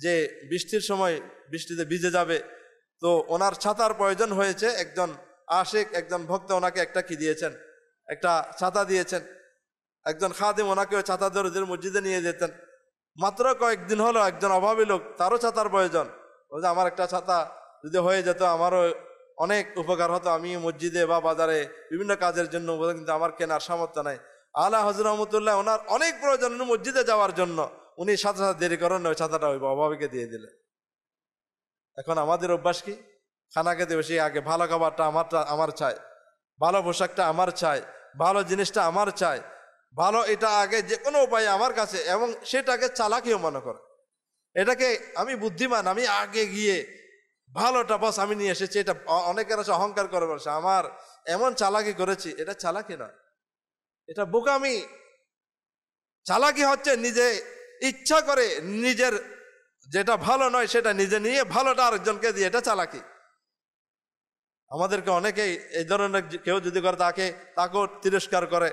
যে বৃষ্টির সময় বৃষ্টিতে ভিজে যাবে, তো ওনার ছাতার প্রয়োজন হয়েছে। একজন আশিক, একজন ভক্ত ওনাকে একটা কি দিয়েছেন, একটা ছাতা দিয়েছেন। একজন খাদিম ওনাকে ওই ছাতা ধরে মসজিদে নিয়ে যেতেন। মাত্র কয়েকদিন হলো একজন অভাবী লোক, তারও ছাতার প্রয়োজন, বলছে আমার একটা ছাতা যদি হয়ে যেত আমারও অনেক উপকার হতো, আমি মসজিদে বা বাজারে বিভিন্ন কাজের জন্য, কিন্তু আমার কেনার সামর্থ্য নাই। আলা হযরত রহমতুল্লাহ ওনার অনেক প্রয়োজন মসজিদে যাওয়ার জন্য, উনি সাথে সাথে দেরি করেন ওই ছাতাটা ওই অভাবীকে দিয়ে দিলেন। এখন আমাদের অভ্যাস কি? খানা খেতে বসে আগে ভালো খাবারটা আমার চাই, ভালো পোশাকটা আমার চাই, ভালো জিনিসটা আমার চাই, ভালো এটা আগে যে কোনো উপায়ে আমার কাছে, এবং সেটাকে চালাকিও মনে করে। এটাকে আমি বুদ্ধিমান, আমি আগে গিয়ে ভালোটা বস আমি নিয়ে এসেছি, এটা অনেকের আছে অহংকার করে বলছে আমার এমন চালাকি করেছি। এটা চালাকি না, এটা বোকামি। চালাকি হচ্ছে নিজে ইচ্ছা করে নিজের যেটা ভালো নয় সেটা নিজে নিয়ে ভালোটা আরেকজনকে দিয়ে, এটা চালাকি। আমাদেরকে অনেকেই এই ধরনের কেউ যদি করে তাকেও তিরস্কার করে,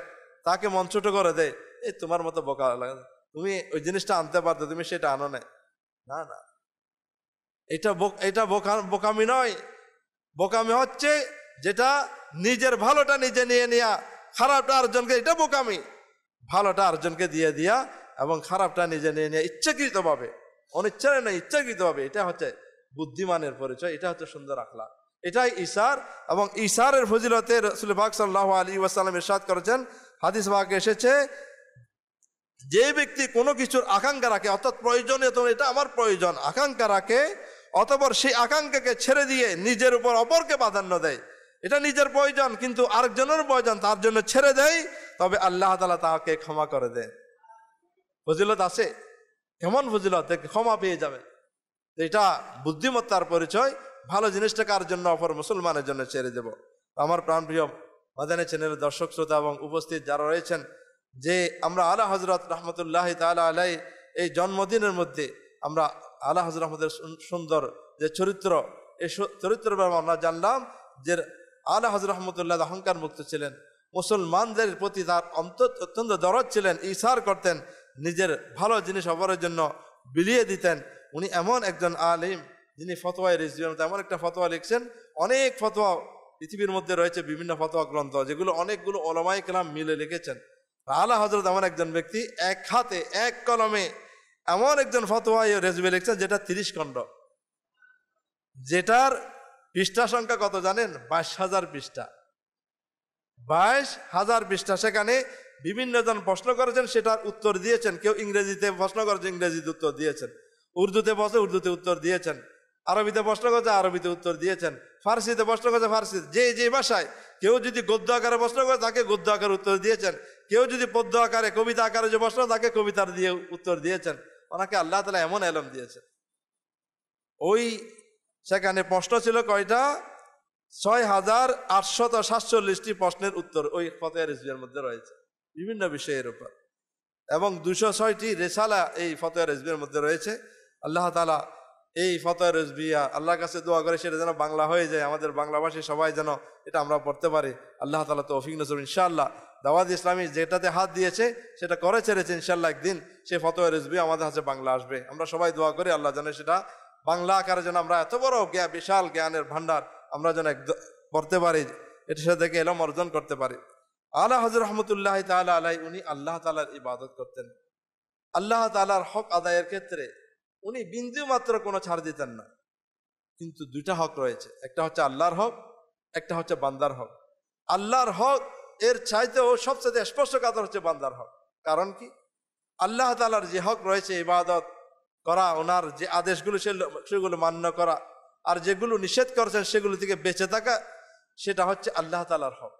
তাকে মন ছোট করে দেয়, এই তোমার মতো বোকা লাগে, তুমি ওই জিনিসটা আনতে পারতো, তুমি সেটা আনো না। না না, এটা বোকামি নয়। বোকামি হচ্ছে যেটা নিজের ভালোটা নিজে নিয়ে নেয়া, খারাপটা আরেকজনকে, এটা বোকামি। ভালোটা আরেকজনকে দিয়ে দিয়া এবং খারাপটা নিজে নিয়ে নেওয়া ইচ্ছাকৃতভাবে, অনিচ্ছায় না ইচ্ছাকৃতভাবে, এটা হচ্ছে বুদ্ধিমানের পরিচয়, এটা হচ্ছে সুন্দর আখলাক, এটাই ঈসার। এবং ঈসারের ফজিলতে রাসূল পাক সাল্লাল্লাহু আলাইহি ওয়াসাল্লাম ইরশাদ করেছেন, হাদিস পাকে এসেছে, যে ব্যক্তি কোনো কিছুর আকাঙ্ক্ষা রাখে, অর্থাৎ প্রয়োজনীয়, তো এটা আমার প্রয়োজন, আকাঙ্ক্ষা রাখে, অতঃপর সেই আকাঙ্ক্ষাকে ছেড়ে দিয়ে নিজের উপর অপরকে প্রাধান্য দেয়, এটা নিজের প্রয়োজন কিন্তু আরেকজনের প্রয়োজন, তার জন্য ছেড়ে দেয়, তবে আল্লাহ তাআলা তাকে ক্ষমা করে দেন। ফজিলত আছে, কেমন ফজিলত, ক্ষমা পেয়ে যাবে। এটা বুদ্ধিমত্তার পরিচয়। ভালো জিনিসটা কার জন্য? অপর মুসলমানের জন্য ছেড়ে দেব। আমার প্রাণপ্রিয় মাদানী চ্যানেলের দর্শক শ্রোতা এবং উপস্থিত যারা রয়েছেন, যে আমরা আলা হযরত রাহমাতুল্লাহি তাআলা আলাইহি এই জন্মদিনের মধ্যে আমরা আলা হযরত রহমতের সুন্দর যে চরিত্র, এই চরিত্রের ব্যাপারে আমরা জানলাম যে আলা হযরত রহমতুল্লাহ অহংকার মুক্ত ছিলেন, মুসলমানদের প্রতি তার অত্যন্ত দরদ ছিলেন, ইসার করতেন, নিজের ভালো জিনিস অপরের জন্য বিলিয়ে দিতেন। উনি এমন একজন আলিম যিনি ফতোয়ায়ে রিজভির মতো এমন একটা ফতোয়া লিখছেন, অনেক ফতোয়া পৃথিবীর মধ্যে রয়েছে, বিভিন্ন ফতোয়া গ্রন্থ, যেগুলো অনেকগুলো ওলামায়ে কেরাম মিলে লিখেছেন। আলা হযরত এমন একজন ব্যক্তি, এক হাতে এক কলমে এমন একজন ফতোয়ায়ে রিজভি লিখছেন যেটা 30 খণ্ড, যেটার পৃষ্ঠা সংখ্যা কত জানেন? 22,000 পৃষ্ঠা। 22,000 পৃষ্ঠা। সেখানে বিভিন্ন জন প্রশ্ন করেছেন, সেটার উত্তর দিয়েছেন। কেউ ইংরেজিতে প্রশ্ন করেছে, ইংরেজিতে উত্তর দিয়েছেন। উর্দুতে বসে উর্দুতে উত্তর দিয়েছেন। আরবিতে প্রশ্ন করেছে, আরবিতে উত্তর দিয়েছেন। ফার্সিতে প্রশ্ন করেছে, ফার্সিতে, যে ভাষায়। কেউ যদি গদ্য আকারে প্রশ্ন করে, তাকে গদ্য আকারে উত্তর দিয়েছেন। কেউ যদি পদ্য আকারে, কবিতা আকারে যে প্রশ্ন, তাকে কবিতার দিয়ে উত্তর দিয়েছেন। ওনাকে আল্লাহ তাআলা এমন এলম দিয়েছেন। ওই সেখানে প্রশ্ন ছিল কয়টা? 6,847টি প্রশ্নের উত্তর ওই ফতোয়া রিজভির মধ্যে রয়েছে, বিভিন্ন বিষয়ের উপর। এবং 206টি রিসালা এই ফতোয়া রিজভির মধ্যে রয়েছে। আল্লাহ তাআলা এই ফতোয়া রিজভিয়া আল্লাহর কাছে দোয়া করে সেটা যেন বাংলা হয়ে যায়, আমাদের বাংলাভাষী সবাই যেন এটা আমরা পড়তে পারি। আল্লাহ তাআলা তৌফিক নসিব। ইনশাআল্লাহ দাওয়াত ইসলামী যেটাতে হাত দিয়েছে সেটা করে ছেড়েছে, ইনশাআল্লাহ একদিন সেই ফতোয়া রিজভি আমাদের কাছে বাংলা আসবে। আমরা সবাই দোয়া করি আল্লাহ যেন সেটা বাংলা আকারে যেন আমরা এত বড় বিশাল জ্ঞানের ভান্ডার আমরা যেন পড়তে পারি, এটার সাথে থেকে ইলম অর্জন করতে পারি। আলা হযরত রহমতুল্লাহ তাআলা আলাইহি উনি আল্লাহ তাআলার ইবাদত করতেন। আল্লাহ তাআলার হক আদায়ের ক্ষেত্রে উনি বিন্দু মাত্র কোনো ছাড় দিতেন না। কিন্তু দুইটা হক রয়েছে, একটা হচ্ছে আল্লাহর হক, একটা হচ্ছে বান্দার হক। আল্লাহর হক এর চাইতেও সবচেয়ে স্পর্শকাতর হচ্ছে বান্দার হক। কারণ কি? আল্লাহ তাআলার যে হক রয়েছে ইবাদত করা, ওনার যে আদেশগুলো সেগুলো মান্য করা, আর যেগুলো নিষেধ করেছেন সেগুলো থেকে বেঁচে থাকা, সেটা হচ্ছে আল্লাহ তাআলার হক।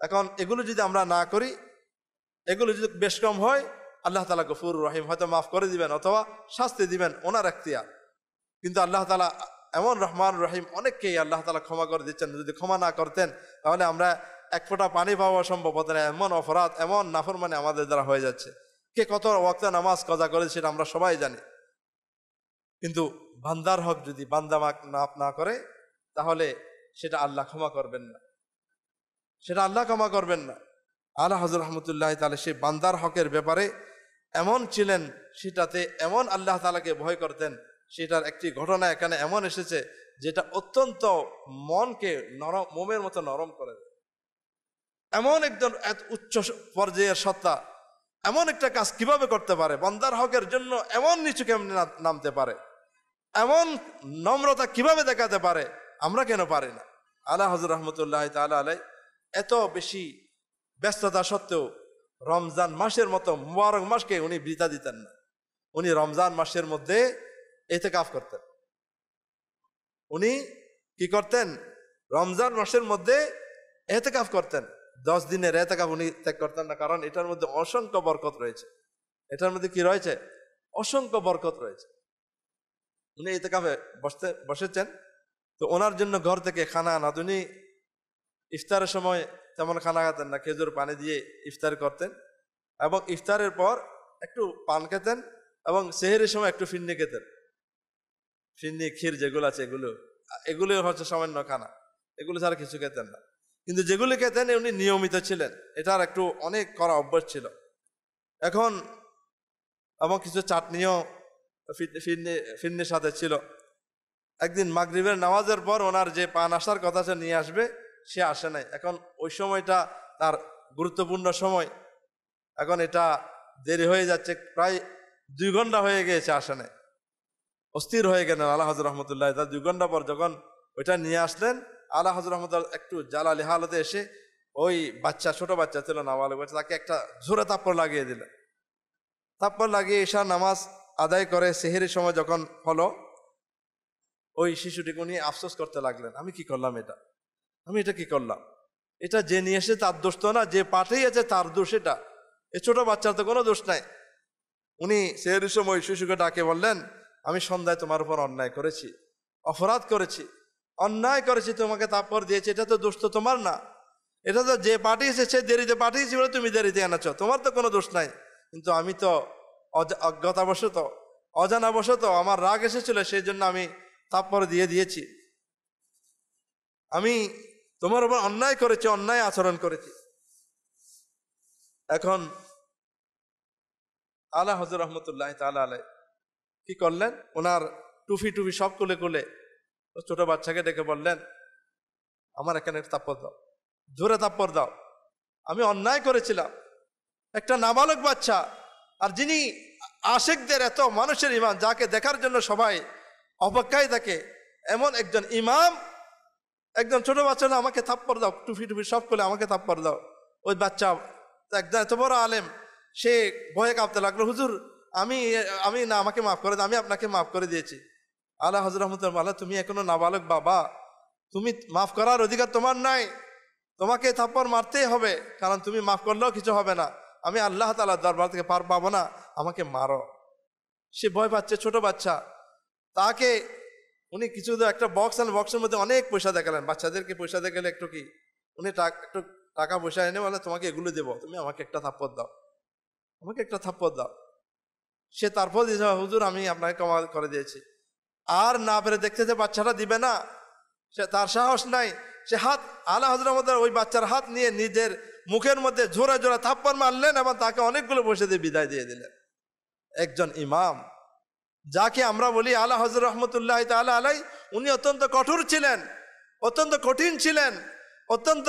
এখন এগুলো যদি আমরা না করি, এগুলো যদি বেশ কম হয়, আল্লাহ তাআলা গফুর রহিম, হয়তো মাফ করে দিবেন অথবা শাস্তি দিবেন, ওনার এখতিয়ার। কিন্তু আল্লাহ তাআলা এমন রহমান রহিম, অনেককেই আল্লাহ তাআলা ক্ষমা করে দিচ্ছেন। যদি ক্ষমা না করতেন তাহলে আমরা এক ফোঁটা পানি পাওয়া সম্ভব হতো না। এমন অপরাধ, এমন নাফরমানি আমাদের দ্বারা হয়ে যাচ্ছে। কে কত ওয়াক্তে নামাজ কাজা করে সেটা আমরা সবাই জানি। কিন্তু বান্দার হক যদি বান্দা মাফ না করে, তাহলে সেটা আল্লাহ ক্ষমা করবেন না, সেটা আল্লাহ ক্ষমা করবেন না। আলা হযরত রহমতুল্লাহ তাআলা সেই বান্দার হকের ব্যাপারে এমন ছিলেন, সেটাতে এমন আল্লাহ তাআলাকে ভয় করতেন। সেটার একটি ঘটনা এখানে এমন এসেছে যেটা অত্যন্ত মনকে নরম, মোমের মতো নরম করে দেয়। এমন একজন উচ্চ পর্যায়ের সত্তা এমন একটা কাজ কিভাবে করতে পারে? বান্দার হকের জন্য এমন নিচু কেমনে নামতে পারে? এমন নম্রতা কিভাবে দেখাতে পারে? আমরা কেন পারি না? আলা হযরত রহমতুল্লাহ তাআলা আলাইহি এত বেশি ব্যস্ততা সত্ত্বেও রমজান মাসের মতো মুবারক মাসকে উনি বৃথা দিতেন না। উনি রমজান মাসের মধ্যে ইতিকাফ করতেন। উনি কি করতেন? রমজান মাসের মধ্যে ইতিকাফ করতেন। 10 দিনের ইতিকাফ উনি ত্যাগ করতেন না, কারণ এটার মধ্যে অসংখ্য বরকত রয়েছে। এটার মধ্যে কি রয়েছে? অসংখ্য বরকত রয়েছে। উনি ইতিকাফে বসেছেন, তো ওনার জন্য ঘর থেকে খানা আনা। উনি ইফতারের সময় তেমন খানা খেতেন না, খেজুর পানি দিয়ে ইফতার করতেন, এবং ইফতারের পর একটু পান খেতেন, এবং সেহরির সময় একটু ফিন্নি খেতেন। ফিন্নি, ক্ষীর যেগুলো আছে এগুলো হচ্ছে সামান্য খানা। এগুলো ছাড়া কিছু খেতেন না। কিন্তু যেগুলি খেতেন উনি নিয়মিত ছিলেন, এটার একটু অনেক করা অভ্যাস ছিল। এখন এবং কিছু চাটনিও ফিরনির সাথে ছিল। একদিন মাগরিবের নামাজের পর ওনার যে পান আসার কথা সে নিয়ে আসবে, সে আসে নাই। এখন ওই সময়টা তার গুরুত্বপূর্ণ সময়, এখন এটা দেরি হয়ে যাচ্ছে, প্রায় 2 ঘন্টা হয়ে গিয়েছে, আসে নাই। অস্থির হয়ে গেলেন আলা হযরত রহমতুল্লাহ। তার 2 ঘন্টা পর যখন ওইটা নিয়ে আসলেন, আলা হযরত রহমতুল্লাহ একটু জালালি হালতে এসে ওই বাচ্চা, ছোট বাচ্চা ছিল, নাবালক বাচ্চা, তাকে একটা জোরে থাপ্পড় লাগিয়ে দিলেন। থাপ্পড় লাগিয়ে ঈশার নামাজ আদায় করে সেহরির সময় যখন হলো, ওই শিশুটিকে উনি আফসোস করতে লাগলেন, আমি কি করলাম, আমি এটা কি করলাম। এটা যে নিয়ে এসে তার দোষ তো না, যে পাঠিয়েছে তার দোষ এটা, এই ছোট বাচ্চার তো কোনো দোষ নাই। উনি সেহরির সময় ওই শিশুকে ডাকে বললেন, আমি সন্ধ্যায় তোমার উপর অন্যায় করেছি, অপরাধ করেছি, অন্যায় করেছি, তোমাকে তারপর দিয়েছি, এটা তো দোষ তো তোমার না, এটা তো যে পাঠিয়েছে সে দেরিতে পাঠিয়েছি বলে তুমি দেরিতে এনেছ, তোমার তো কোনো দোষ নাই। কিন্তু আমি তো অজ্ঞতাবশত, অজানাবশত আমার রাগ এসেছিল, সেই জন্য আমি তারপর দিয়েছি। আমি তোমার উপর অন্যায় করেছি, অন্যায় আচরণ করেছি। এখন আলা হযরত রহমতুল্লাহ তাআলা আলাইহি কি করলেন, ওনার টুপি সব খুলে ছোট বাচ্চাকে ডেকে বললেন, আমার এখানে থাপ্পড় দাও, জোরে থাপ্পড় দাও, আমি অন্যায় করেছিলাম। একটা নাবালক বাচ্চা, আর যিনি আশিকদের এত মানুষের ইমাম, যাকে দেখার জন্য সবাই অপেক্ষায় থাকে, এমন একজন ইমাম, একজন ছোট বাচ্চা না, আমাকে থাপ্পড় দাও, টুপি সব খুলে আমাকে থাপ্পড় দাও। ওই বাচ্চা একজন এত বড় আলেম, সে ভয়ে কাঁপতে লাগলো, হুজুর আমি না, আমাকে মাফ করে দাও, আমি আপনাকে মাফ করে দিয়েছি। আলা হযরত রহমতুল্লাহ, তুমি এখনো নাবালক বাবা, তুমি মাফ করার অধিকার তোমার নাই, তোমাকে থাপ্পড় মারতেই হবে, কারণ তুমি মাফ করলেও কিছু হবে না, আমি আল্লাহ তাআলার দরবার থেকে পার পাবো না, আমাকে মারো। সে ভয় পাচ্ছে, ছোট বাচ্চা। তাকে উনি কিছু একটা বক্সের মধ্যে অনেক পয়সা দেখালেন। বাচ্চাদেরকে পয়সা দেখালে একটু কি, উনি একটু টাকা পয়সা এনে বলে, তোমাকে এগুলো দেবো, তুমি আমাকে একটা থাপ্পড় দাও, আমাকে একটা থাপ্পড় দাও। সে তারপর দিয়েছে, হুজুর আমি আপনাকে ক্ষমা করে দিয়েছি। আর না পেরে দেখতেছে বাচ্চাটা দিবে না, সে তার সাহস নাই, সে হাত, আলা হযরত ওই বাচ্চার হাত নিয়ে নিজের মুখের মধ্যে জোরে জোরে থাপ্পড় মারলেন এবং তাকে অনেকগুলো পয়সা দিয়ে বিদায় দিয়ে দিলেন। একজন ইমাম, যাকে আমরা বলি আলা হযরত রহমতুল্লাহ তাআলা আলাইহি, উনি অত্যন্ত কঠোর ছিলেন, অত্যন্ত কঠিন ছিলেন, অত্যন্ত,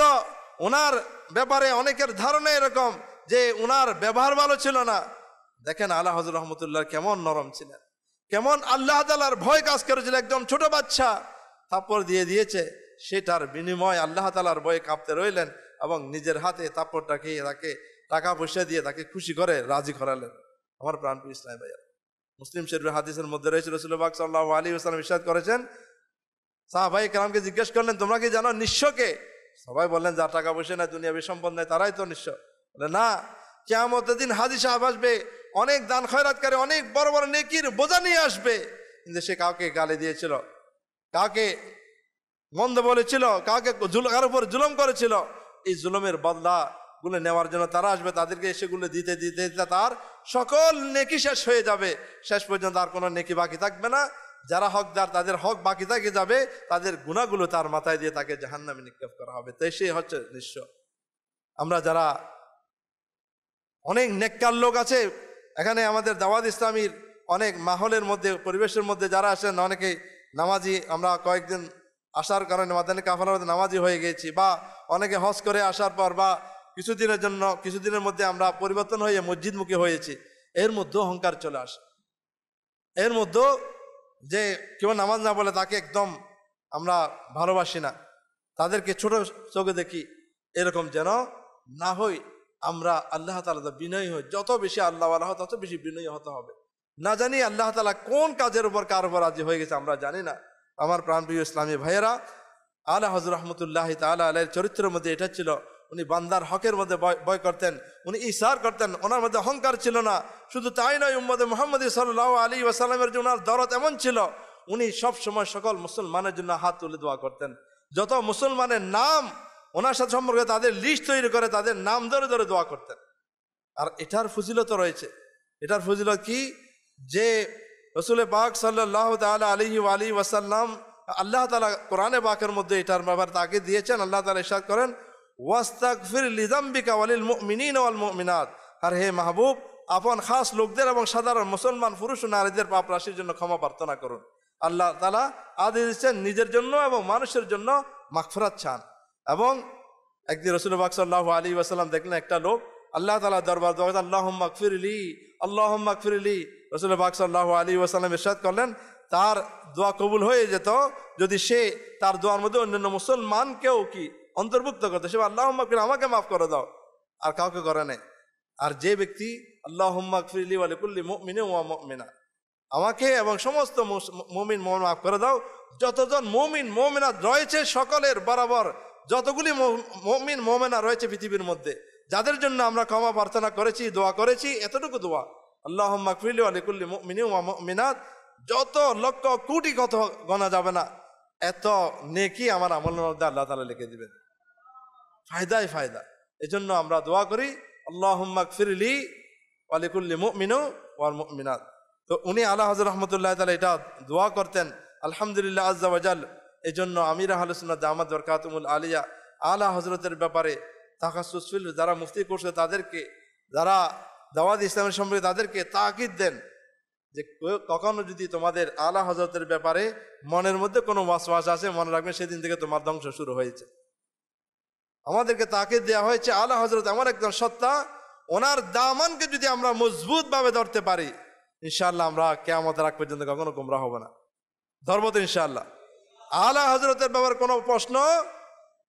ওনার ব্যাপারে অনেকের ধারণা এরকম যে ওনার ব্যবহার ভালো ছিল না। দেখেন আলা হযরত রহমতুল্লাহ কেমন নরম ছিলেন, কেমন আল্লাহ তাআলার ভয় কাজ করেছিল। একদম ছোট বাচ্চা থাপ্পড় দিয়েছে, সেটার বিনিময় আল্লাহ তাআলার ভয়ে কাঁপতে রইলেন এবং নিজের হাতে থাপ্পড়টা খেয়ে তাকে টাকা পয়সা দিয়ে তাকে খুশি করে রাজি করালেন। আমার প্রাণপ্রিয় ইসলামী ভাইয়া, মুসলিম শরীফের হাদিসের মধ্যে রয়েছে, রাসূলুল্লাহ পাক সাল্লাল্লাহু আলাইহি ওয়াসাল্লাম ইরশাদ করেছেন, সাহাবায়ে কেরামকে জিজ্ঞেস করলেন, তোমরা কি জানো নিঃস্বকে? সবাই বললেন, যার টাকা পয়সা নাই, দুনিয়াবি সম্পদ নাই, তারাই তো নিঃস্ব। বলে না, কিয়ামতের দিন হাজী সাহেব আসবে, অনেক দান খয়রাতকারী, অনেক বড় বড় নেকির বোঝা নিয়ে আসবে, কিন্তু সে কাউকে গালি দিয়েছিল, কাউকে মন্দ বলেছিল, কাউকে কারোর উপর জুলুম করেছিল। এই জুলুমের বদলা গুলো নেওয়ার জন্য তারা আসবে, তাদেরকে সেগুলো দিতে দিতে তার সকল নেকি শেষ হয়ে যাবে, শেষ পর্যন্ত আর কোনো নেকি বাকি থাকবে না। যারা হকদার তাদের হক বাকি থেকে যাবে, তাদের গুনাহগুলো তার মাথায় দিয়ে তাকে জাহান্নামে নিক্ষেপ করা হবে। তাই সে হচ্ছে নিঃস্ব। আমরা যারা অনেক নেককার লোক আছে এখানে, আমাদের দাওয়াত ইসলামীর অনেক মাহলের মধ্যে, পরিবেশের মধ্যে যারা আসেন, অনেকেই নামাজি, আমরা কয়েকদিন আসার কারণে মাদানী কাফেলার মধ্যে নামাজি হয়ে গেছি, বা অনেকে হজ করে আসার পর বা কিছুদিনের মধ্যে আমরা পরিবর্তন হয়ে মসজিদমুখী হয়েছি। এর মধ্যে অহংকার চলে আসে, এর মধ্যে যে কেউ নামাজ না বলে তাকে একদম আমরা ভালোবাসি না, তাদেরকে ছোট চোখে দেখি, এরকম যেন না হই। আমরা আল্লাহ তাআলা বিনয়ী হই, যত বেশি আল্লাহ ওয়ালা হয় তত বেশি বিনয়ী হতে হবে। না জানি আল্লাহ তাআলা কোন কাজের উপর কার উপর রাজি হয়ে গেছে, আমরা জানি না। আমার প্রাণপ্রিয় ইসলামী ভাইয়েরা, আলা হযরত রহমতুল্লাহ তাআলা আলাইহির চরিত্রের মধ্যে এটা ছিল, উনি বান্দার হকের মধ্যে ভয় করতেন, উনি ইসার করতেন, ওনার মধ্যে অহংকার ছিল না। শুধু তাই নয়, উম্মতে মুহাম্মদী সাল্লাল্লাহু আলাইহি ওয়াসাল্লামের জন্য ওনার দরদ এমন ছিল, উনি সব সময় সকল মুসলমানের জন্য হাত তুলে দোয়া করতেন। যত মুসলমানের নাম ওনার সাথে সম্পর্কে তাদের লিস্ট তৈরি করে তাদের নাম ধরে ধরে দোয়া করতেন। আর এটার ফজিলত রয়েছে। এটার ফজিলত কি, যে রাসূল পাক সাল্লাল্লাহু তাআলা আলাইহি ওয়া আলিহি ওয়াসাল্লাম আল্লাহ তাআলা কোরআনে পাকের মধ্যে এটার ব্যাপারে তাকিদ দিয়েছেন। আল্লাহ তাআলা ইরশাদ করেন, ওয়াস্তাগফির লিযামবিকা ওয়ালিল মুমিনিনা ওয়াল মুমিনাত, আর হে মাহবুব আপন খাস লোকদের এবং সাধারণ মুসলমান পুরুষ ও নারীদের পাপ রাশির জন্য ক্ষমা প্রার্থনা করুন। আল্লাহ তাআলা আদেশ দিচ্ছেন নিজের জন্য এবং মানুষের জন্য মাগফিরাত চান। এবং একদিন রাসূল পাক সাল্লাল্লাহু আলাইহি ওয়াসাল্লাম দেখলেন একটা লোক আল্লাহ তাআলা দরবার দোয়া আল্লাহুম্মা গফিরলি আল্লাহুম্মা গফিরলি। রাসূল পাক সাল্লাল্লাহু আলাইহি ওয়াসাল্লাম ইরশাদ করলেন তার দোয়া কবুল হয়ে যেত যদি সে তার দোয়ার মধ্যে অন্যান্য মুসলমানকেও কি অন্তর্ভুক্ত করতো। সে আল্লাহুম্মা গফির, আমাকে মাফ করে দাও, আর কাউকে করে নাই। আর যে ব্যক্তি আল্লাহুম্মা গফিরলি ওয়া লিকুল্লি মুমিনিন ওয়া মুমিনা, আমাকে এবং সমস্ত মুমিন মুমিনা মাফ করে দাও, যতজন মুমিন মুমিনাত রয়েছে সকলের বরাবর যতগুলি মুমিন মুমিনা রয়েছে পৃথিবীর মধ্যে, যাদের জন্য আমরা ক্ষমা প্রার্থনা করেছি, দোয়া করেছি, এতটুকু দোয়া আল্লাহুম্মা গফিরলি ওয়া লিকুল্লি মুমিনিন ওয়া মুমিনাত, যত লক্ষ কোটি কত গণা যাবে না, এত নেকি আমার আমলের মধ্যে আল্লাহ তাআলা লিখে দিবেন। ফায়দাই ফায়দা। এজন্য আমরা দোয়া করি আল্লাহুম্মা গফিরলি ওয়া লিকুল্লি মুমিনিন ওয়াল মুমিনাত। তো উনি আলা হযরত রাহমাতুল্লাহ তাআলা এটা দোয়া করতেন আলহামদুলিল্লাহ আজ্জা ওয়া জাল। এজন্য আমির আহলে সুন্নাত দামাত বরকাতুহুল আলিয়া আলা হযরতের ব্যাপারে তাখাসসুস ফিল, যারা মুফতি করছে তাদেরকে, যারা দাওয়াত ইসলামের সম্পর্কে তাদেরকে তাকিদ দেন যে কখনো যদি তোমাদের আলা হযরতের ব্যাপারে মনের মধ্যে কোনো ওয়াসওয়াস আসে, মনে রাখবেন সেদিন থেকে তোমার ধ্বংস শুরু হয়েছে। আমাদেরকে তাকিদ দেওয়া হয়েছে আলা হযরত এমন একজন সত্তা, ওনার দামানকে যদি আমরা মজবুত ভাবে ধরতে পারি ইনশাআল্লাহ আমরা কিয়ামতের আগ পর্যন্ত কখনো গোমরা হব না। ধরবো তো ইনশাআল্লাহ। আলা হযরতের ব্যাপারে কোনো প্রশ্ন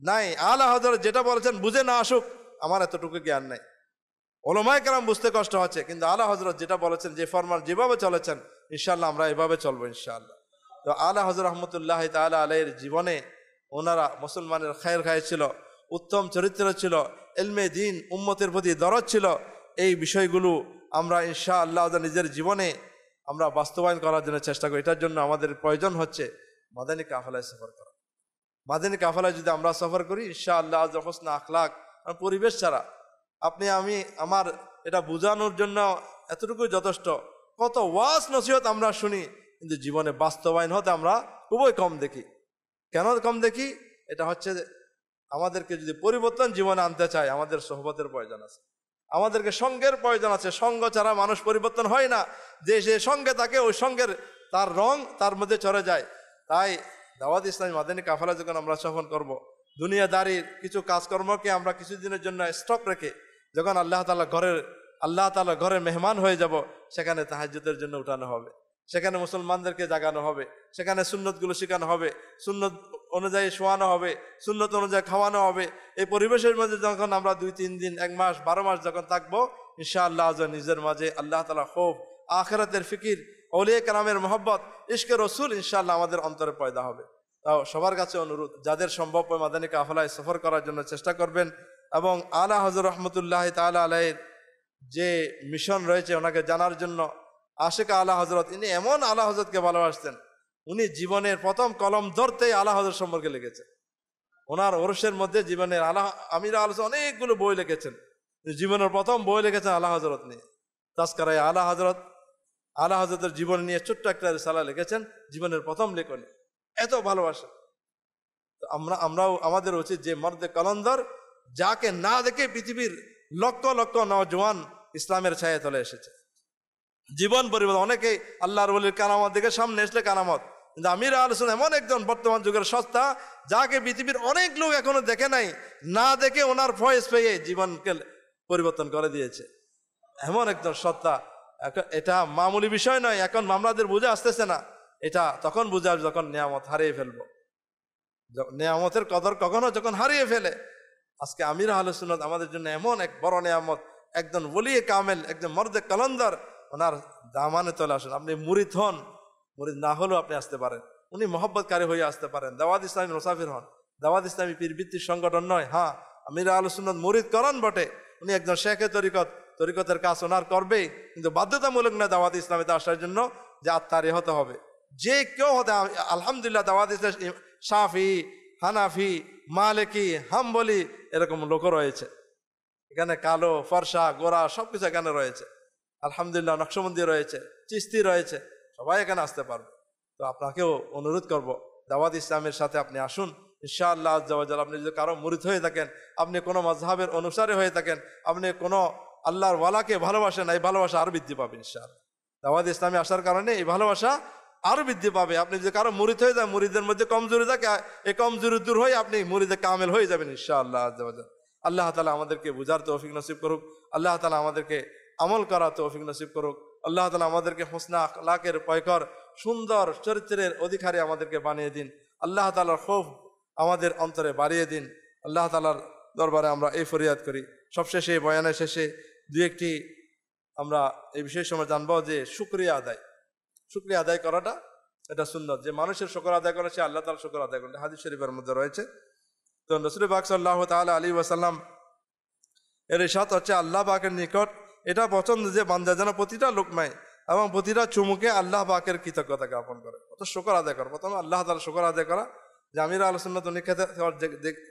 নাই। আলা হযরত যেটা বলেছেন বুঝে না আসুক, আমার এতটুকু জ্ঞান নাই, ওলামায়ে কেরাম বুঝতে কষ্ট হচ্ছে, কিন্তু আলা হযরত যেটা বলেছেন, যে ফরমান যেভাবে চলেছেন ইনশাআল্লাহ আমরা এভাবে চলবো ইনশাআল্লাহ। তো আলা হযরত রাহমাতুল্লাহ তাআলা আলাইহির জীবনে ওনারা মুসলমানের খায়ের খায় ছিল, উত্তম চরিত্র ছিল, ইলমে দ্বীন উম্মতের প্রতি দরদ ছিল। এই বিষয়গুলো আমরা ইনশাআল্লাহ নিজের জীবনে আমরা বাস্তবায়ন করার জন্য চেষ্টা করি। এটার জন্য আমাদের প্রয়োজন হচ্ছে মাদানী কাফেলায় সফর করা। মাদানী কাফেলায় যদি আমরা সফর করি ইনশাআল্লাহ হোসনা আখলাক, পরিবেশ ছাড়া আপনি আমি আমার এটা বোঝানোর জন্য এতটুকুই যথেষ্ট। কত ওয়াজ নসিহত আমরা শুনি, কিন্তু জীবনে বাস্তবায়ন হতে আমরা খুবই কম দেখি। কেন কম দেখি? এটা হচ্ছে আমাদেরকে যদি পরিবর্তন জীবনে আনতে চায় আমাদের সোহবতের প্রয়োজন আছে, আমাদেরকে সঙ্গের প্রয়োজন আছে। সঙ্গ ছাড়া মানুষ পরিবর্তন হয় না। যে যে সঙ্গে থাকে ওই সঙ্গের তার রং তার মধ্যে চড়ে যায়। তাই দাওয়াত ইসলামী মাদানী কাফেলা যখন আমরা সফর করব, দুনিয়াদারির কিছু কাজকর্মকে আমরা কিছুদিনের জন্য স্টক রেখে যখন আল্লাহ তাআলা ঘরের মেহমান হয়ে যাব, সেখানে তাহাজ্জুদের জন্য উঠানো হবে, সেখানে মুসলমানদেরকে জাগানো হবে, সেখানে সুন্নতগুলো শেখানো হবে, সুন্নত অনুযায়ী শোয়ানো হবে, সুন্নত অনুযায়ী খাওয়ানো হবে। এই পরিবেশের মধ্যে যখন আমরা 2-3 দিন 1 মাস 12 মাস যখন থাকবো ইনশাআল্লাহ নিজের মাঝে আল্লাহ তাআলা খৌফ, আখিরাতের ফিকির, আউলিয়া কেরামের মহব্বত, ইশকে রসুল ইনশাআল্লাহ আমাদের অন্তরে পয়দা হবে। তাও সবার কাছে অনুরোধ, যাদের সম্ভব মাদানী কাফেলায় সফর করার জন্য চেষ্টা করবেন। এবং আলা হযরত রাহমাতুল্লাহ তাআলা আলাইহির যে মিশন রয়েছে ওনাকে জানার জন্য। আশিক আলা হযরত, ইনি এমন আলা হযরতকে ভালোবাসতেন, উনি জীবনের প্রথম কলম ধরতেই আলা হযরত সম্পর্কে লিখেছেন। ওনার ওরসের মধ্যে জীবনের আমির আলোচ অনেকগুলো বই লিখেছেন, জীবনের প্রথম বই লিখেছেন আলা হযরত নিয়ে। তাজকারায়ে আলা হযরতের জীবন নিয়ে ছোট্ট একটা রিসালা লিখেছেন, জীবনের প্রথম লেখনী। এত ভালোবাসা। আমরাও আমাদের উচিত যে মর্দে কলন্দর, যাকে না দেখে পৃথিবীর লক্ষ লক্ষ নওজোয়ান ইসলামের ছায়া তলে এসেছে, জীবন পরিবর্তন। অনেকেই আল্লাহর ওলির কারামত দেখে সামনে আসলে কারামত, কিন্তু আমির আহলে সুন্নাহ এমন একজন বর্তমান যুগের সত্তা, যাকে পৃথিবীর অনেক লোক এখনো দেখে নাই, না দেখে ওনার ফয়েজ পেয়ে জীবনকে পরিবর্তন করে দিয়েছে। এমন একজন সত্তা। এটা মামুলি বিষয় নয়। এখন আমাদের বুঝে আসতেছে না, এটা তখন বুঝে আসবে যখন নিয়ামত হারিয়ে ফেলবো। নিয়ামতের কদর কখনো যখন হারিয়ে ফেলে। আজকে আমির আহলে সুন্নাত আমাদের জন্য এমন এক বড় নিয়ামত, একজন ওলিয়ে কামেল, একজন মর্দে কলন্দর, ওনার দামানে চলে আসেন। আপনি মুরিদ হন, মুরিদ না হলেও আপনি আসতে পারেন, উনি মহব্বতকারী হয়ে আসতে পারেন। দাওয়াত ইসলামী মুসাফির হন, দাওয়াত ইসলামী পীরবৃত্তির সংগঠন নয়। হ্যাঁ, আমির আহলে সুন্নাত মুরিদ করান বটে, উনি একজন শেখে তরিকতের কাজ ওনার করবেই, কিন্তু বাধ্যতামূলক না দাওয়াত ইসলামীতে আসার জন্য যে আত্মারি হতে হবে। যে কেউ হতে, আলহামদুলিল্লাহ দাওয়াত ইসলাম শাফি, হানাফি, মালিকি, হাম্বলি এরকম লোকও রয়েছে এখানে, কালো ফর্সা গোরা সবকিছু এখানে রয়েছে। আলহামদুলিল্লাহ নকশবন্দি রয়েছে, চিস্তি রয়েছে, সবাই এখানে আসতে পারবে। তো আপনাকেও অনুরোধ করব দাওয়াত ইসলামের সাথে আপনি আসুন। ইনশাআল্লাহ আজ্জা ওয়া জাল আপনি যদি কারো মুরিদ হয়ে থাকেন, আপনি কোনো মাযহাবের অনুসারী হয়ে থাকেন, আপনি কোনো আল্লাহর ওয়ালাকে ভালোবাসেন, এই ভালোবাসা আরো বৃদ্ধি পাবে ইনশাআল্লাহ। দাওয়াত ইসলামে আসার কারণে এই ভালোবাসা আরো বৃদ্ধি পাবে। আপনি যদি কারো মুরিদ হয়ে যান, মুরিদের মধ্যে কমজোরি থাকে, এই কমজোরি দূর হয়ে আপনি মুরিদে কামেল হয়ে যাবেন ইনশাআল্লাহ আজ্জা ওয়া জাল। আল্লাহ তাআলা আমাদেরকে বুঝার তৌফিক নসিব করুক। আল্লাহ তাআলা আমাদেরকে আমল করার তৌফিক নসিব করুক। আল্লাহ তাআলা আমাদেরকে হোসনা আখলাকের পয়কর, সুন্দর চরিত্রের অধিকারী আমাদেরকে বানিয়ে দিন। আল্লাহ তাআলার খৌফ আমাদের অন্তরে বাড়িয়ে দিন। আল্লাহ তাআলার দরবারে আমরা এই ফরিয়াদ করি। সবশেষে বয়ানের শেষে দু একটি আমরা এই বিশেষ সময় জানবো যে শুকরিয়া আদায় করাটা এটা সুন্নত। যে মানুষের শুকর আদায় করে সে আল্লাহ তাআলার শুকর আদায় করে, হাদিস শরীফের মধ্যে রয়েছে। তো রাসূল পাক সাল্লাল্লাহু তাআলা আলাইহি ওয়াসাল্লাম এর ইরশাদ হচ্ছে আল্লাহ পাকের নিকট এটা পছন্দ যে বান্দা যেন প্রতিটা লোকমায় এবং প্রতিটা চুমুকে আল্লাহ পাকের কৃতজ্ঞতা জ্ঞাপন করে, অত শুকর আদায় করে। প্রথমে আল্লাহ তাআলার শুকর আদায় করা। যে আমির আহলে সুন্নাত উনি খেতে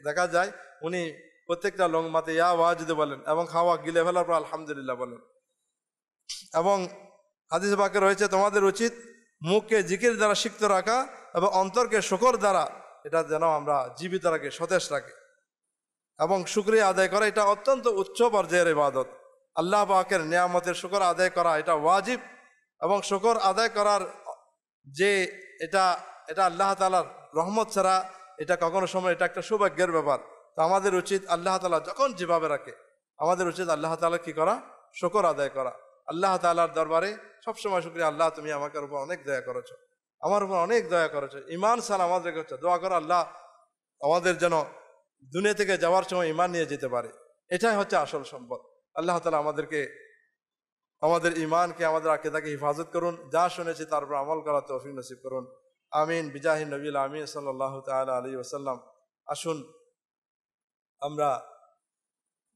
দেখা যায় উনি প্রত্যেকটা লোকমাতে ইয়া ওয়াজিদ বলেন এবং খাওয়া গিলে ফেলার পর আলহামদুলিল্লাহ বলেন। এবং হাদিস পাকে রয়েছে তোমাদের উচিত মুখকে জিকির দ্বারা সিক্ত রাখা এবং অন্তরকে শুকর দ্বারা এটা যেন আমরা জীবিত রাখি, সতেজ রাখি। এবং শুকরিয়া আদায় করা এটা অত্যন্ত উচ্চ পর্যায়ের ইবাদত। আল্লাহ পাকের নিয়ামতের শুকর আদায় করা এটা ওয়াজিব। এবং শুকর আদায় করার যে এটা আল্লাহ তাআলার রহমত ছাড়া এটা কখনো সময় এটা একটা সৌভাগ্যের ব্যাপার। তো আমাদের উচিত আল্লাহ তাআলা যখন যেভাবে রাখে আমাদের উচিত আল্লাহ তাআলা কি করা, শুকর আদায় করা। আল্লাহ তাআলার দরবারে সবসময় শুকরিয়া, আল্লাহ তুমি আমাকে উপর অনেক দয়া করেছো, আমার উপর অনেক দয়া করেছো। ইমান সালাম আমাদের হচ্ছে দোয়া করো আল্লাহ আমাদের যেন দুনিয়া থেকে যাওয়ার সময় ইমান নিয়ে যেতে পারে। এটাই হচ্ছে আসল সম্পদ। আল্লাহ তাআলা আমাদেরকে আমাদের ইমানকে আমাদের আকীদাকে হেফাজত করুন। যা শুনেছি তার উপর আমল করার তৌফিক নসিব করুন। আমিন বিজাহি নবীল আমিন সাল্লাল্লাহু তাআলা আলাইহি ওয়াসাল্লাম। আসুন আমরা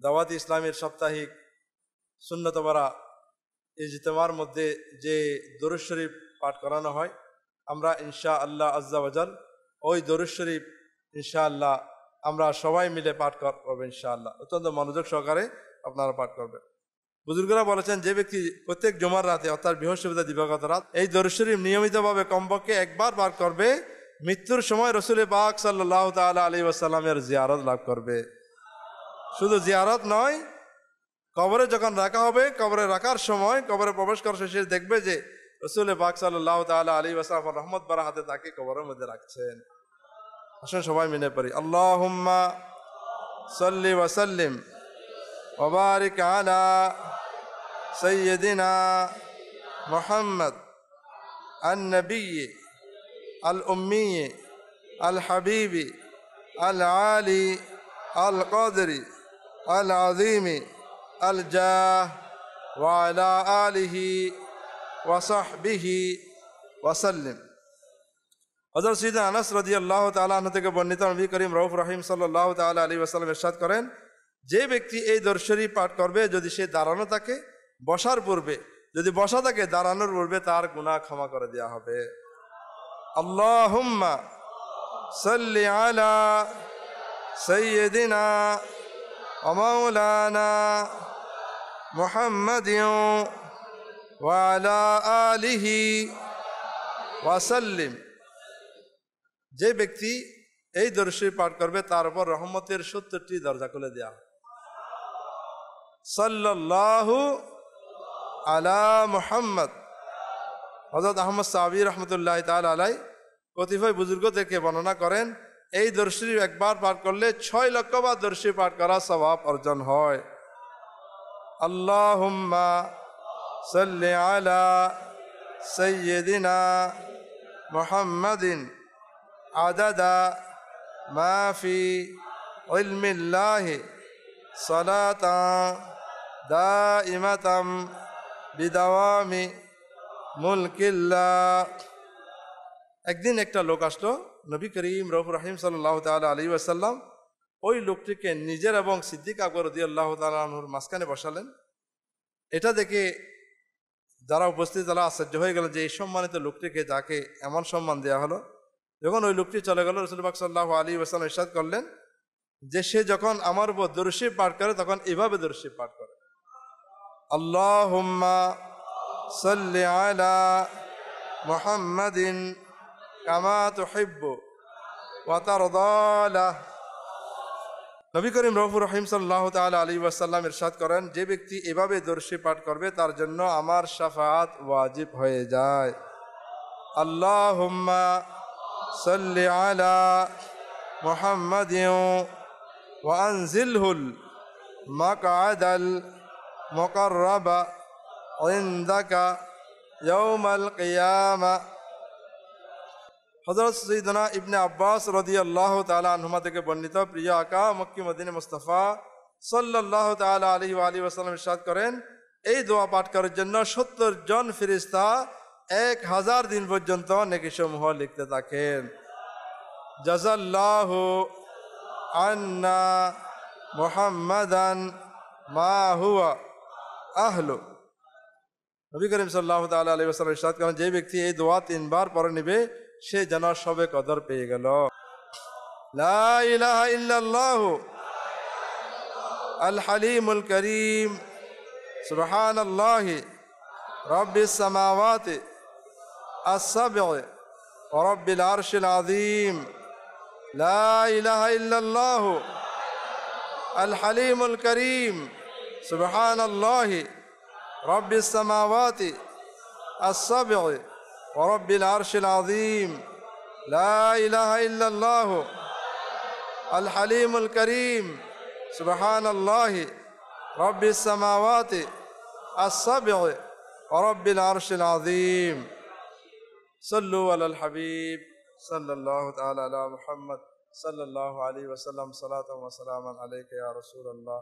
দাওয়াত ইসলামের সাপ্তাহিক সুন্নত ভরা ইজতেমার মধ্যে যে দরুদ শরীফ পাঠ করানো হয়, আমরা ইনশাআল্লাহ আজ্জা ওয়া জাল ওই দরুদ শরীফ ইনশাআল্লাহ আমরা সবাই মিলে পাঠ করবো ইনশাআল্লাহ। অত্যন্ত মনোযোগ সহকারে আপনারা পাঠ করবেন। বুজুর্গরা বলেছেন যে ব্যক্তি প্রত্যেক জুমার রাতে অর্থাৎ বৃহস্পতিবার দিবাগত রাত এই দরুদ শরীফ নিয়মিতভাবে কমপক্ষে একবার পাঠ করবে, মৃত্যুর সময় রাসূল পাক সাল্লাল্লাহু তাআলা আলাইহি ওয়াসাল্লামের জিয়ারত লাভ করবে। শুধু জিয়ারত নয়, কবরে যখন রাখা হবে, কবরে রাখার সময় কবরে প্রবেশ করার শেষে দেখবে যে রাসূল পাক সাল্লাল্লাহু তাআলা আলাইহি ওয়াসাল্লাম রহমত ভরা হাতে তাকে কবরের মধ্যে রাখছেন। আসুন সবাই মিলে পড়ি আল্লাহুম্মা সাল্লি ওয়া সাল্লিম ওয়া বারিক আলা সাইয়্যিদিনা মুহাম্মদ আন-নবী আল-উম্মী আল-হাবিবি আল-আলি আল-কদরি আল-আযীমি আল-জাহ ওয়া আলা আলিহি ওয়া সাহবিহি ওয়া সাল্লিম। হযরত সাইয়েদনা আনাস রাদিয়াল্লাহু তাআলা আনহু থেকে বর্ণিত নবী করিম রউফ রহিম সাল্লাল্লাহু তাআলা আলাইহি ওয়াসাল্লাম ইরশাদ করেন, যে ব্যক্তি এই দরুদ শরীফ পাঠ করবে যদি সে দাঁড়ানো থাকে, বসার পূর্বে, যদি বসা থাকে দাঁড়ানোর পূর্বে তার গুনাহ ক্ষমা করে দেওয়া হবে। আল্লাহুম্মা সাল্লি আলা সাইয়্যিদিনা ওয়া মাওলানা মুহাম্মাদিন ওয়া আলা আলিহি ওয়া সাল্লিম। যে ব্যক্তি এই দরুদ শরীফ পাঠ করবে তার উপর রহমতের 70টি দরজা খুলে দেয়া। সাল্লাল্লাহু আলা মুহাম্মদ। হযরত আহমদ সাহাবী রাহমাতুল্লাহি তাআলা আলাইহি কতিপয় বুজুর্গ থেকে বর্ণনা করেন, এই দরুদ শরীফ একবার পাঠ করলে 6 লক্ষ বার দরুদ শরীফ পাঠ করার সওয়াব অর্জন হয়। আল্লাহুম্মা সাল্লি আলা সাইয়্যিদিনা মুহাম্মাদিন আদাদা মা ফি ইলমিল্লাহি সালাতান দাইমাতাম বিদাওয়ামি মুলকিল্লাহ। একদিন একটা লোক আসলো, নবী করিম রউফ রহিম সাল্লাল্লাহু তাআলা আলাইহি ওয়াসাল্লাম ওই লোকটিকে নিজের এবং সিদ্দিক আকবর রাদিয়াল্লাহু তাআলা আনহুর মাঝখানে বসালেন। এটা দেখে যারা উপস্থিত তারা আশ্চর্য হয়ে গেল যে এই সম্মানিত লোকটিকে যাকে এমন সম্মান দেওয়া হলো। যখন ওই লোকটি চলে গেল, রাসূল পাক সাল্লাল্লাহু আলাইহি ওয়াসাল্লাম ইরশাদ করলেন যে সে যখন আমার উপর দরুদ শরীফ পাঠ করে তখন এভাবে দরুদ শরীফ পাঠ করে, আল্লাহুম্মা সাল্লি আলা মুহাম্মাদিন কামা তুহিব্বু وترضى له নবী করিম রউফুর রহিম সাল্লাল্লাহু তাআলা আলাইহি ওয়াসাল্লাম ইরশাদ করেন, যে ব্যক্তি এভাবে দরুদ পাঠ করবে তার জন্য আমার শাফাআত ওয়াজিব হয়ে যায়। আল্লাহুম্মা সাল্লি আলা মুহাম্মাদিন ওয়া আনজিলহুল মাকআদাল মুকাররাবা ইনদাকা ইয়াউমাল কিয়ামাহ। হযরত সাইয়্যিদুনা ইবনে আব্বাস রাদিয়াল্লাহু তাআলা আনহুমা থেকে বর্ণিত, প্রিয় আকা মক্কি মদিনা মুস্তাফা সাল্লাল্লাহু তাআলা আলাইহি ওয়া আলিহি ওয়াসাল্লাম ইরশাদ করেন, এই দোয়া পাঠ করার জন্য 70 জন ফেরেশতা 1000 দিন পর্যন্ত নেকিসমূহ লিখতে থাকেন। জাযাল্লাহু আন্না মুহাম্মাদান মা হুয়া আহলু। নবী করিম সাল্লাল্লাহু তাআলা আলাইহি ওয়াসাল্লাম ইরশাদ করেন, যে ব্যক্তি এই দোয়া 3 বার পড়ে নেবে সে যেন সবে কদর পেয়ে গেল। লা ইলাহা ইল্লাল্লাহু আল হালিমুল করিম সুবহানাল্লাহি রাব্বিস সামাওয়াতি আস-সাব'i ওয়া রাব্বিল আরশিল আযীম। লা ইলাহা ইল্লাল্লাহু আল হালিমুল করিম সুবহানাল্লাহি রাব্বিস সামাওয়াতি আস-সাব'i ওয়া রাব্বিল আরশিল আযীম। লা ইলাহা ইল্লাল্লাহু আল হালিমুল করিম সুবহানাল্লাহি রাব্বিস সামাওয়াতি আস-সাব'i ওয়া রাব্বিল আরশিল আযীম। সাল্লু আলাল হাবিব সাল্লাল্লাহু তাআলা আলা মুহাম্মদ সাল্লাল্লাহু আলাইহি ওয়াসাল্লাম। সালাতান ওয়া সালামান আলাইকা ইয়া রাসূলুল্লাহ।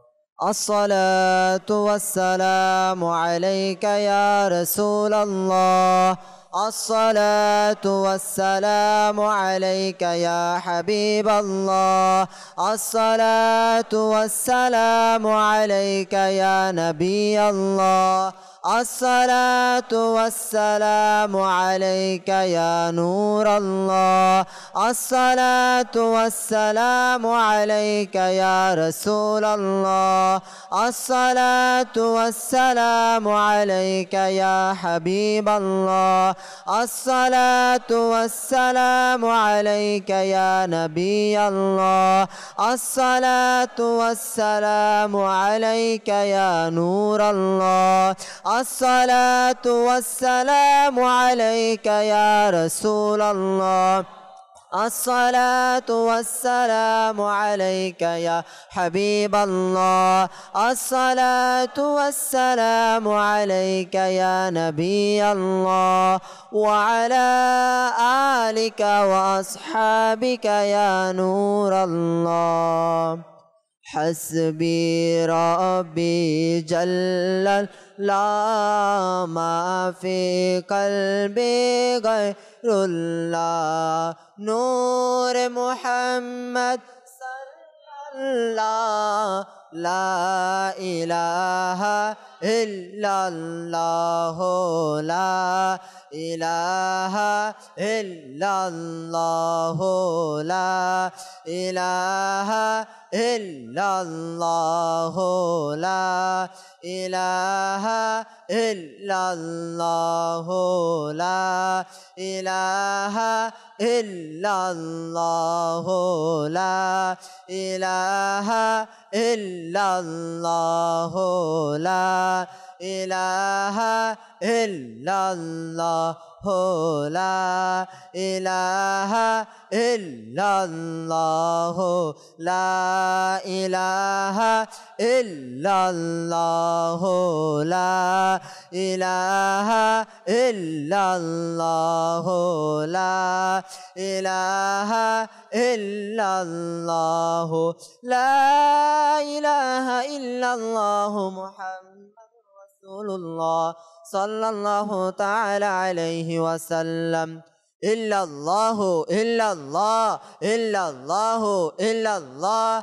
الصلاة والسلام عليك يا رسول الله، الصلاة والسلام عليك يا حبيب الله، الصلاة والسلام عليك يا نبي الله، الصلاة والسلام عليك يا نور الله، الصلاة والسلام عليك يا رسول الله، الصلاة والسلام عليك يا حبيب الله، الصلاة والسلام عليك يا نبي الله، الصلاة والسلام عليك يا نور الله، الصلاة والسلام عليك يا رسول الله، الصلاة والسلام عليك يا حبيب الله، الصلاة والسلام عليك يا نبي الله، وعلى آلك وأصحابك يا نور الله. حسبي ربي جل لا ما في قلبي غير الله، نور محمد صلى الله، لا إله إلا الله، لا إله إلا الله، لا إله إلا الله، لا إله إلا الله، لا إله إلا الله، لا إله إلا الله، لا إله إلا الله، لا إله إلا الله، لا إله إلا الله، لا إله إلا الله، لا إله إلا الله، لا إله إلا الله محمد رسول الله صلى الله تعالى عليه وسلم. إلا الله إلا الله إلا الله إلا الله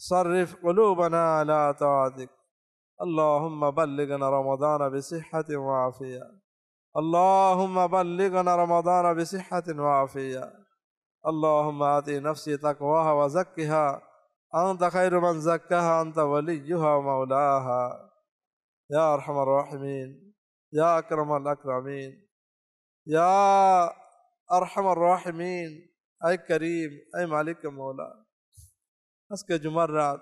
صرف قلوبنا على طاعتك. اللهم بلغنا رمضان بصحة وعافية. اللهم بلغنا رمضان بصحة وعافية. اللهم آت نفسي تقواها وزكها أنت خير من زكاها أنت وليها ومولاها. يا أرحم الراحمين، يا أكرم الأكرمين، يا أرحم الراحمين، أي كريم، أي مالك مولا। আজকে জুমার রাত,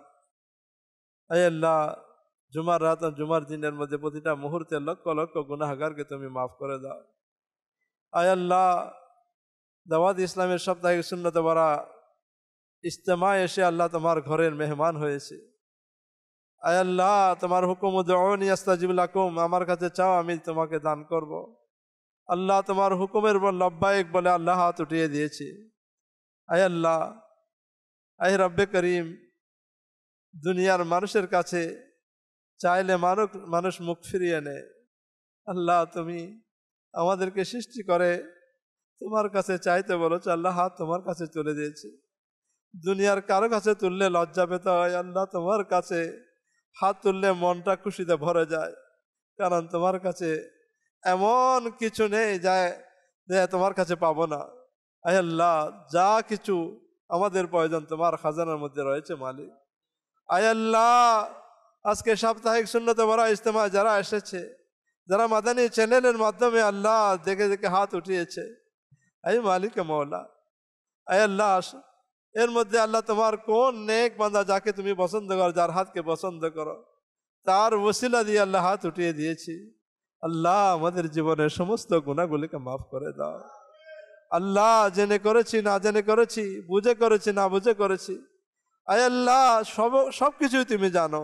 আয় আল্লাহ, জুমার রাত আর জুমার দিনের মধ্যে প্রতিটা মুহূর্তে লক্ষ লক্ষ গুনাহগারকে তুমি মাফ করে দাও। আয় আল্লাহ, দাওয়াত ইসলামের সাপ্তাহিক সুন্নতে ভরা ইজতেমায় এসে আল্লাহ তোমার ঘরের মেহমান হয়েছে। আয় আল্লাহ, তোমার হুকুম উদউনি আস্তাজিব লাকুম, আমার কাছে চাও আমি তোমাকে দান করব। আল্লাহ, তোমার হুকুমের উপর লব্বাইক বলে আল্লাহ হাত উঠিয়ে দিয়েছি। আয় আল্লাহ, আয় রব্বে করিম, দুনিয়ার মানুষের কাছে চাইলে মানুষ মুখ ফিরিয়ে নেয়। আল্লাহ, তুমি আমাদেরকে সৃষ্টি করে তোমার কাছে চাইতে বলেছো, আল্লাহ হাত তোমার কাছে তুলে দিয়েছি। দুনিয়ার কারো কাছে তুললে লজ্জা পেতে হয়, আল্লাহ তোমার কাছে হাত তুললে মনটা খুশিতে ভরে যায়, কারণ তোমার কাছে এমন কিছু নেই যায় তোমার কাছে পাবো না। আয় আল্লাহ, যা কিছু আমাদের প্রয়োজন তোমার খাজানার মধ্যে রয়েছে মালিক। আয় আল্লাহ, আজকে সাপ্তাহিক সুন্নতে ভরা ইজতেমায় যারা এসেছে, যারা মাদানী চ্যানেলের মাধ্যমে আল্লাহ দেখে দেখে হাত উঠিয়েছে, আয় মালিক মওলা, আয় আল্লাহ, এর মধ্যে আল্লাহ তোমার কোন নেক বান্দা যাকে তুমি পছন্দ করো, যার হাতকে পছন্দ করো, তার ওসিলা দিয়ে আল্লাহ হাত উঠিয়ে দিয়েছি। আল্লাহ, আমাদের জীবনের সমস্ত গুনাহগুলিকে মাফ করে দাও। আল্লাহ, জেনে করেছি না জেনে করেছি, বুঝে করেছি না বুঝে করেছি, আয় আল্লাহ সব কিছুই তুমি জানো।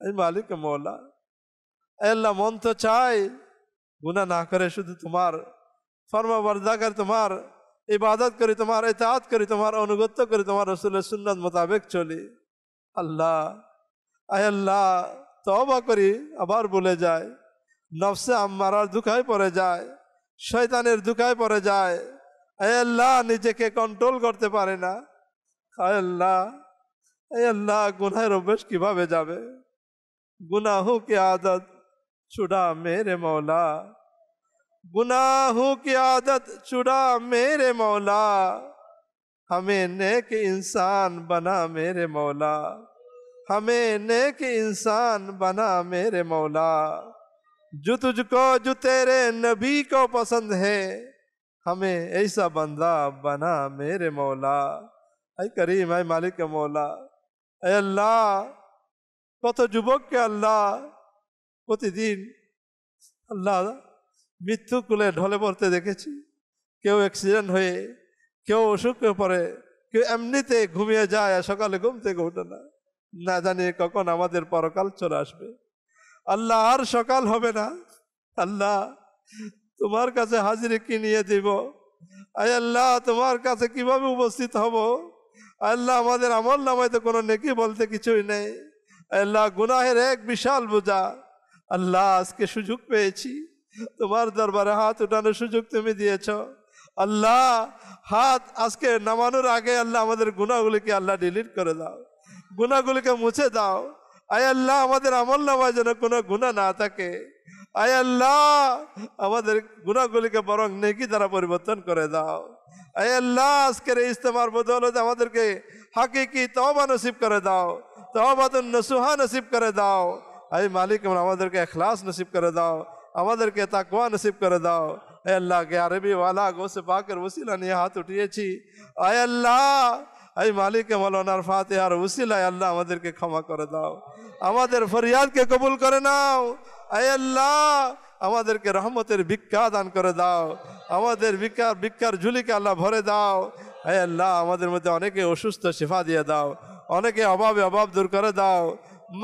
এই মালিক মওলা, আয় আল্লাহ, মন তো চাই গুনাহ না করে শুধু তোমার ফরমাবরদার, তোমার ইবাদত করি, তোমার ইতাআত করি, তোমার অনুগত্য করি, তোমার রাসূলের সুন্নাত মোতাবেক চলি। আল্লাহ, আয় আল্লাহ, তওবা করি আবার ভুলে যায়, নফসে আম্মারার দুখায় পড়ে যায়, শয়তানের দুখায় পড়ে যায়। আয় আল্লাহ, নিজেকে কন্ট্রোল করতে পারে না। আয় আল্লাহ, আয় আল্লাহ, গুনাহের অভ্যাস কিভাবে যাবে? गुनाहों की आदत छुड़ा मेरे मौला, गुनाहों की आदत छुड़ा मेरे मौला, हमें नेक इंसान बना मेरे मौला, हमें नेक इंसान बना मेरे मौला, जो तुझको जो तेरे नबी को पसंद है, हमें ऐसा बंदा बना मेरे मौला। ऐ करीम, ऐ मालिक मौला, ऐ अल्लाह, কত যুবককে আল্লাহ প্রতিদিন আল্লাহ মৃত্যু কুলে ঢলে পড়তে দেখেছি। কেউ অ্যাক্সিডেন্ট হয়ে, কেউ অসুখে পড়ে, কেউ এমনিতে ঘুমিয়ে যায়, সকালে ঘুম থেকে ওঠে না, না জানি কখন আমাদের পরকাল চলে আসবে। আল্লাহ, আর সকাল হবে না। আল্লাহ, তোমার কাছে হাজিরি কি নিয়ে দিব? আয় আল্লাহ, তোমার কাছে কিভাবে উপস্থিত হব? আল্লাহ, আমাদের আমল নামায় তো কোনো নেকি বলতে কিছুই নেই। আল্লাহ, গুনাহের এক বিশাল বোঝা। আল্লাহ, আজকে সুযোগ পেয়েছি, তোমার দরবারে হাত উঠানোর সুযোগ তুমি দিয়েছ। আল্লাহ, হাত আজকে নামানোর আগে আল্লাহ আমাদের গুনাহগুলিকে আল্লাহ ডিলিট করে দাও, গুনাহগুলিকে মুছে দাও। আয় আল্লাহ, আমাদের আমল নামায় যেন কোনো গুনাহ না থাকে। আয় আল্লাহ, আমাদের গুনাহগুলিকে বরং নেকি দ্বারা পরিবর্তন করে দাও। আয় আল্লাহ, আজকের এই ইজতেমার বদৌলতে আমাদেরকে হাকিকি তওবা নসিব করে দাও, তওবাতুন নসুহা নসিব করে দাও। আয় মালিক, আমাদেরকে ইখলাস নসিব করে দাও, আমাদেরকে তাকওয়া নসিব করে দাও। আয় আল্লাহ, কে আরবি ওয়ালা গোসে পাকের ওসিলা নিয়ে হাত উঠিয়েছি। আয় আল্লাহ, আয় মালিক মৌলানার ফাতিহার ওসিলায় আল্লাহ আমাদেরকে ক্ষমা করে দাও, আমাদের ফরিয়াদকে কবুল করে নাও। আয় আল্লাহ, আমাদেরকে রহমতের ভিক্ষা দান করে দাও, আমাদের ভিক্ষার ঝুলিকে আল্লাহ ভরে দাও। আয় আল্লাহ, আমাদের মধ্যে অনেকে অসুস্থ, শিফা দিয়ে দাও, অনেকে অভাব দূর করে দাও।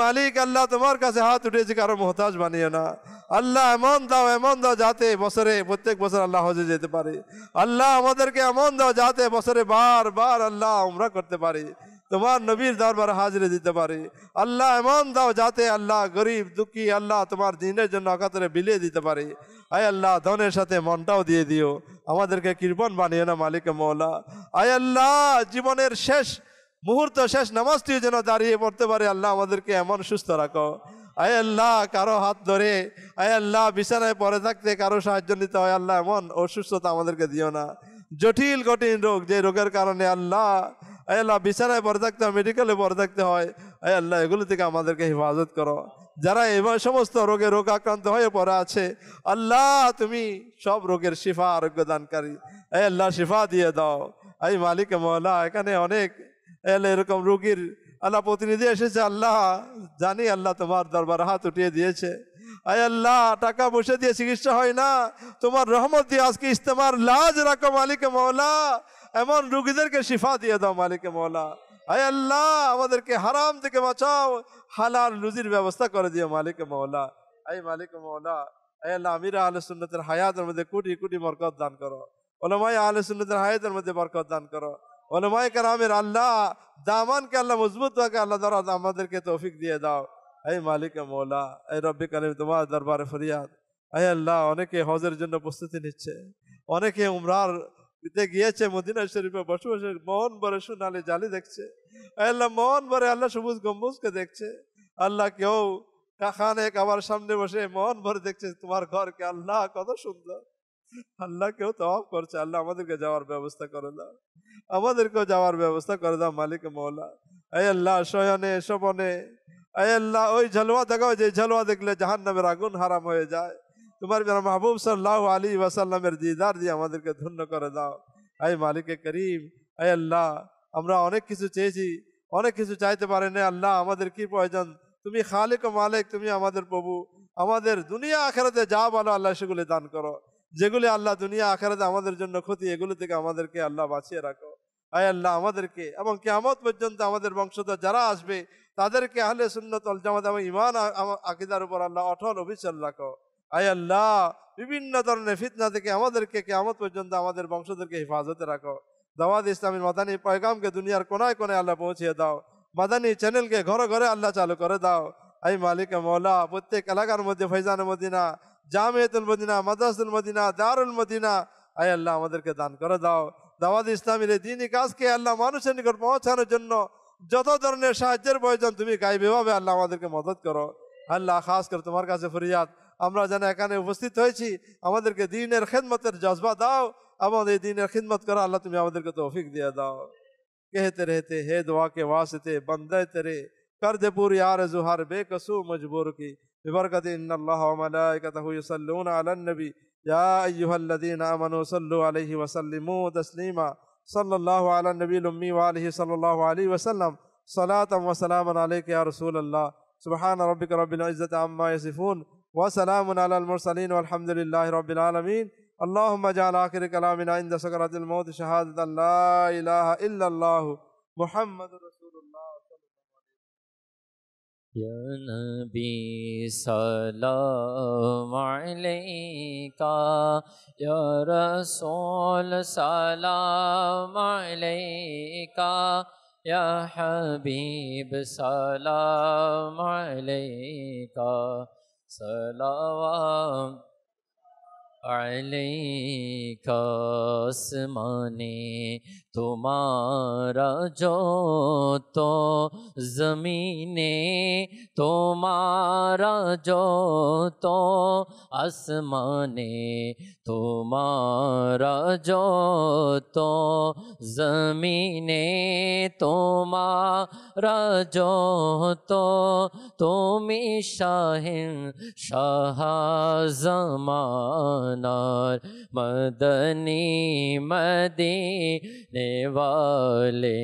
মালিক আল্লাহ, তোমার কাছে হাত উঠেছি, কারো মোহতাজ বানিয়ে না। আল্লাহ, এমন দাও যাতে প্রত্যেক বছর আল্লাহ হজে যেতে পারি। আল্লাহ, আমাদেরকে এমন দাও যাতে বছরে বার আল্লাহ উমরা করতে পারি, তোমার নবীর দরবারে হাজিরি দিতে পারি। আল্লাহ, এমন দাও যাতে আল্লাহ গরিব দুঃখী আল্লাহ তোমার দিনের জন্য অকাতরে বিলিয়ে দিতে পারি। আয় আল্লাহ, ধনের সাথে মনটাও দিয়ে দিও, আমাদেরকে কৃপণ বানিয়ে না মালিক মওলা। আয় আল্লাহ, জীবনের শেষ মুহূর্ত শেষ নামাজটিও যেন দাঁড়িয়ে পড়তে পারে। আল্লাহ আমাদেরকে এমন সুস্থ রাখো। আয় আল্লাহ, কারো হাত ধরে আয় আল্লাহ বিছানায় পড়ে থাকতে কারো সাহায্য নিতে হয়, আল্লাহ এমন অসুস্থতা আমাদেরকে দিও না। জটিল কঠিন রোগ, যে রোগের কারণে আল্লাহ আয় আল্লাহ বিছানায় পড়ে থাকতে হয়, মেডিকেলে পড়ে থাকতে হয়, আয় আল্লাহ এগুলো থেকে আমাদেরকে হেফাজত করো। যারা এবার সমস্ত রোগে রোগ আক্রান্ত হয়ে পড়ে আছে, আল্লাহ তুমি সব রোগের শিফা আরোগ্য দানকারী, আয় আল্লাহ শিফা দিয়ে দাও। আই মালিক মওলা, এখানে অনেক এরকম রোগীর আল্লাহ প্রতিনিধি এসেছে, আল্লাহ জানি আল্লাহ তোমার দরবার হাত উঠিয়ে দিয়েছে। আয় আল্লাহ টাকা পয়সা দিয়ে চিকিৎসা হয় না, তোমার রহমত দিয়ে আজকে ইস্তেমার লাজ রাখো মালিক মওলা, এমন রোগীদেরকে শিফা দিয়ে দাও মালিক মওলা। আয় আল্লাহ আমাদেরকে হারাম থেকে বাঁচাও, হালাল রুজির ব্যবস্থা করে দিও মালিক মওলা। আয় মালিক মওলা, আয় আল্লাহ আমিরা আহলে সুন্নতের হায়াতের মধ্যে কোটি কোটি বরকত দান করো, উলামায়ে আহলে সুন্নতের হায়াতের মধ্যে বরকত দান করো, উলামায়ে কেরামের আল্লাহ দামানকে আল্লাহ মজবুত রাখে, আল্লাহ দ্বারা আমাদেরকে তৌফিক দিয়ে দাও। এই মালিক মওলা, এই রব্বি কারিম তোমার দরবারে ফরিয়াদ। আয় আল্লাহ অনেকে হজের জন্য প্রস্তুতি নিচ্ছে, অনেকে উমরার দিতে গিয়েছে, মদিনা শরীফে বসে বসে মন ভরে সোনালি জালি দেখছে, আয় আল্লাহ মন ভরে আল্লাহ সবুজ গম্বুজকে দেখছে। আল্লাহ কেউ খানে কাবার সামনে বসে মন ভরে দেখছে তোমার ঘরকে, আল্লাহ কত সুন্দর। আল্লাহ কেউ তওয়াফ করছে, আল্লাহ আমাদেরকে যাওয়ার ব্যবস্থা করে দাও, আমাদেরকেও যাওয়ার ব্যবস্থা করে দাও মালিক মওলা। আয় আল্লাহ শয়নে স্বপনে আয় আল্লাহ ওই ঝলওয়া দেখাও যে ঝলওয়া দেখলে জাহান্নামের আগুন হারাম হয়ে যায়, তোমার মাহবুব সাল্লাল্লাহু আলাইহি ওয়াসাল্লামের দিদার দিয়ে আমাদেরকে ধন্য করে দাও। আয় মালিক করিম, আয় আল্লাহ আমরা অনেক কিছু চেয়েছি, অনেক কিছু চাইতে পারি না, আল্লাহ আমাদের কি প্রয়োজন, তুমি খালিক ও মালিক, তুমি আমাদের প্রভু, আমাদের দুনিয়া আখিরাতে যা ভালো আল্লাহ সেগুলি দান করো, যেগুলি আল্লাহ দুনিয়া আখিরাতে আমাদের জন্য ক্ষতি, এগুলো থেকে আমাদেরকে আল্লাহ বাঁচিয়ে রাখো। আয় আল্লাহ আমাদেরকে এবং কিয়ামত পর্যন্ত আমাদের বংশধর যারা আসবে তাদেরকে আহলে সুন্নাত ওয়াল জামাত এবং ঈমান আকীদার উপর আল্লাহ অটল অবিচল রাখো। আয় আল্লাহ বিভিন্ন ধরনের ফিতনা থেকে আমাদেরকে কিয়ামত পর্যন্ত আমাদের বংশধরকে হেফাজতে রাখো। দাওয়াত ইসলামের মাদানী পয়গামকে দুনিয়ার কোনায় কোনায় আল্লাহ পৌঁছিয়ে দাও, মাদানী চ্যানেলকে ঘরে ঘরে আল্লাহ চালু করে দাও। আই মালিক মওলা প্রত্যেক এলাকার মধ্যে ফৈজান মদিনা, জামিয়াতুল মদিনা, মাদ্রাসাতুল মদিনা, দারুল মদিনা আয় আল্লাহ আমাদেরকে দান করে দাও। দাওয়াত ইসলামের এই দ্বীনি কাজকে আল্লাহ মানুষের নিকট পৌঁছানোর জন্য যত ধরনের সাহায্যের প্রয়োজন তুমি গাইবেভাবে আল্লাহ আমাদেরকে মদত করো। আল্লাহ খাস করে তোমার কাছে ফরিয়াদ, আমরা যেন এখানে উপস্থিত হয়েছি আমাদেরকে দ্বীনের খিদমতের জজবা দাও, আমাদের এই দ্বীনের খিদমত করা আল্লাহ তুমি আমাদেরকে তৌফিক দিয়ে দাও। कहते रहते हे दुआ के वास्ते बंदे तेरे कर दे पूरी आरज़ू हर बेकसू मजबूर की बिबरकत इन्नल्लाह व मलाइकतहु युसल्लूना अलन नबी या अय्युहल्लज़ीना आमनू सल्लु अलैहि वसल्लिमू तस्लीमा सल्लल्लाहु अला नबील उम्मी व आलिहि सल्लल्लाहु अलैहि वसल्लम सलातम व सलामन अलैका या रसूल अल्लाह सुब्हान रब्बिक रब्बिल इज्जति अम्मा यसिफून व सलामुन अलल मुरसलीन वल्हम्दुलिल्लाहि रब्बिल आलमीन। अल्लाहुम्मा जअल आखिर कलामिना इंद सकरातिल मौत शहादतन ला इलाहा इल्लल्लाहु मुहम्मदुर रसूलुल्लाह। या नबी सलाम अलैका, या रसूल सलाम अलैका, या हबीब सलाम अलैका, सलावाम अलैका। आसमाने तुम्हारा जो तो ज़मीने तुम्हारा जो तो आसमाने तुम्हारा जो तो ज़मीने तुम्हारा जो तो तुमी शाहिन शाह ज़मानार मदनी मदीने वाले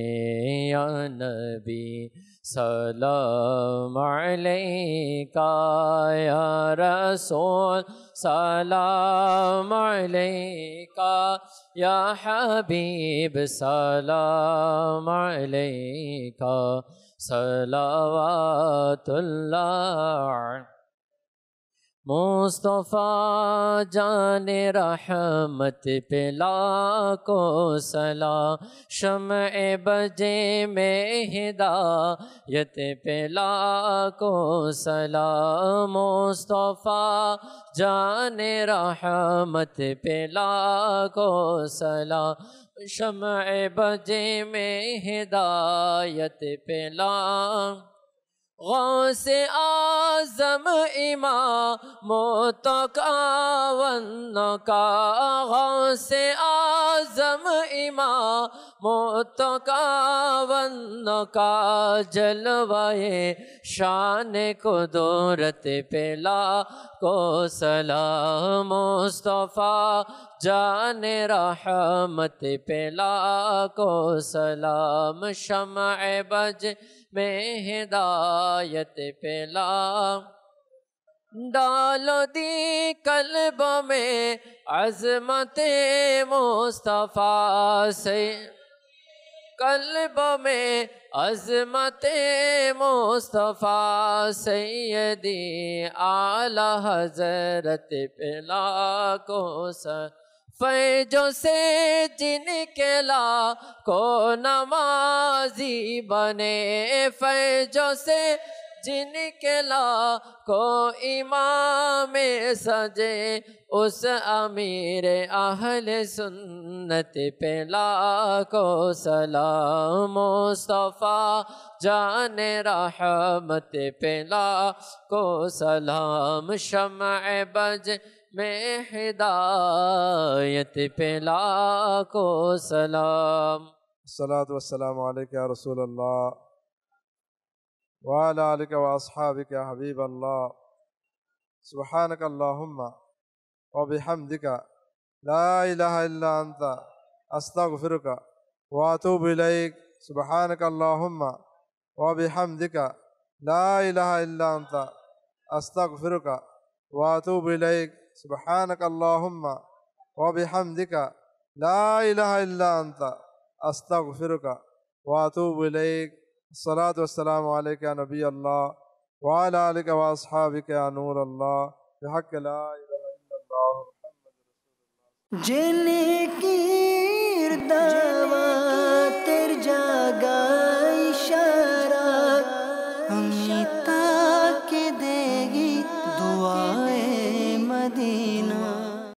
या नबी सलाम अलैका, या रसूल सलाम अलैका, या हबीब सलाम अलैका, सलावतुल्लाह मुस्तफ़ा जाने रहमत पे लाखों सलाम, शम्ए बजे में हिदायत पे लाखों सलाम। मुस्तफ़ा जाने रहमत पे लाखों सलाम, शम्ए बजे में हिदायत पे लाखों। गौसे आज़म इमाम तकावन का, गौसे आज़म इमाम तकावन का, जलवाए शान कुदरत पे लाखों सलाम। मुस्तफ़ा जाने रहमत पे लाखों सलाम, शम्ए बज में हिदायत पे लाम। डालो दी कल्ब में अज़मत मुस्तफ़ा से, कल्ब में अज़मत मुस्तफ़ा सैयदी आला हज़रत पे लाखों फैजों से जिनके लाखों नमाजी बने, फैजों से जिनके लाखों इमाम सजे, उस अमीर अहले सुन्नत पे लाखों सलाम। मुस्तफ़ा जाने रहमत पे लाखों सलाम, शम्ए बज में हिदायत पे लाखों सलाम। अस्सलातु वस्सलामु अलैका या रसूल अल्लाह व अला आलिका व अस्हाबिका या हबीब अल्लाह। सुब्हानक अल्लाहुम्मा व बिहम्दिका ला इलाहा इल्ला अंता अस्तगफिरुका व अतूबु इलैक। सुब्हानक अल्लाहुम्मा व बिहम्दिका ला इलाहा इल्ला अंता अस्तगफिरुका व अतूबु इलैक। सुब्हानक अल्लाहुम्मा व बिहम्दिका ला इलाहा इल्ला अंता अस्तगफिरुका व अतूबु इलैक। अस्सलातु वस्सलामु अलैका या नबी अल्लाह व अला आलिका व अस्हाबिका या नूर अल्लाह बिहक़्क़ि ला इलाहा इल्लल्लाह। जिनकी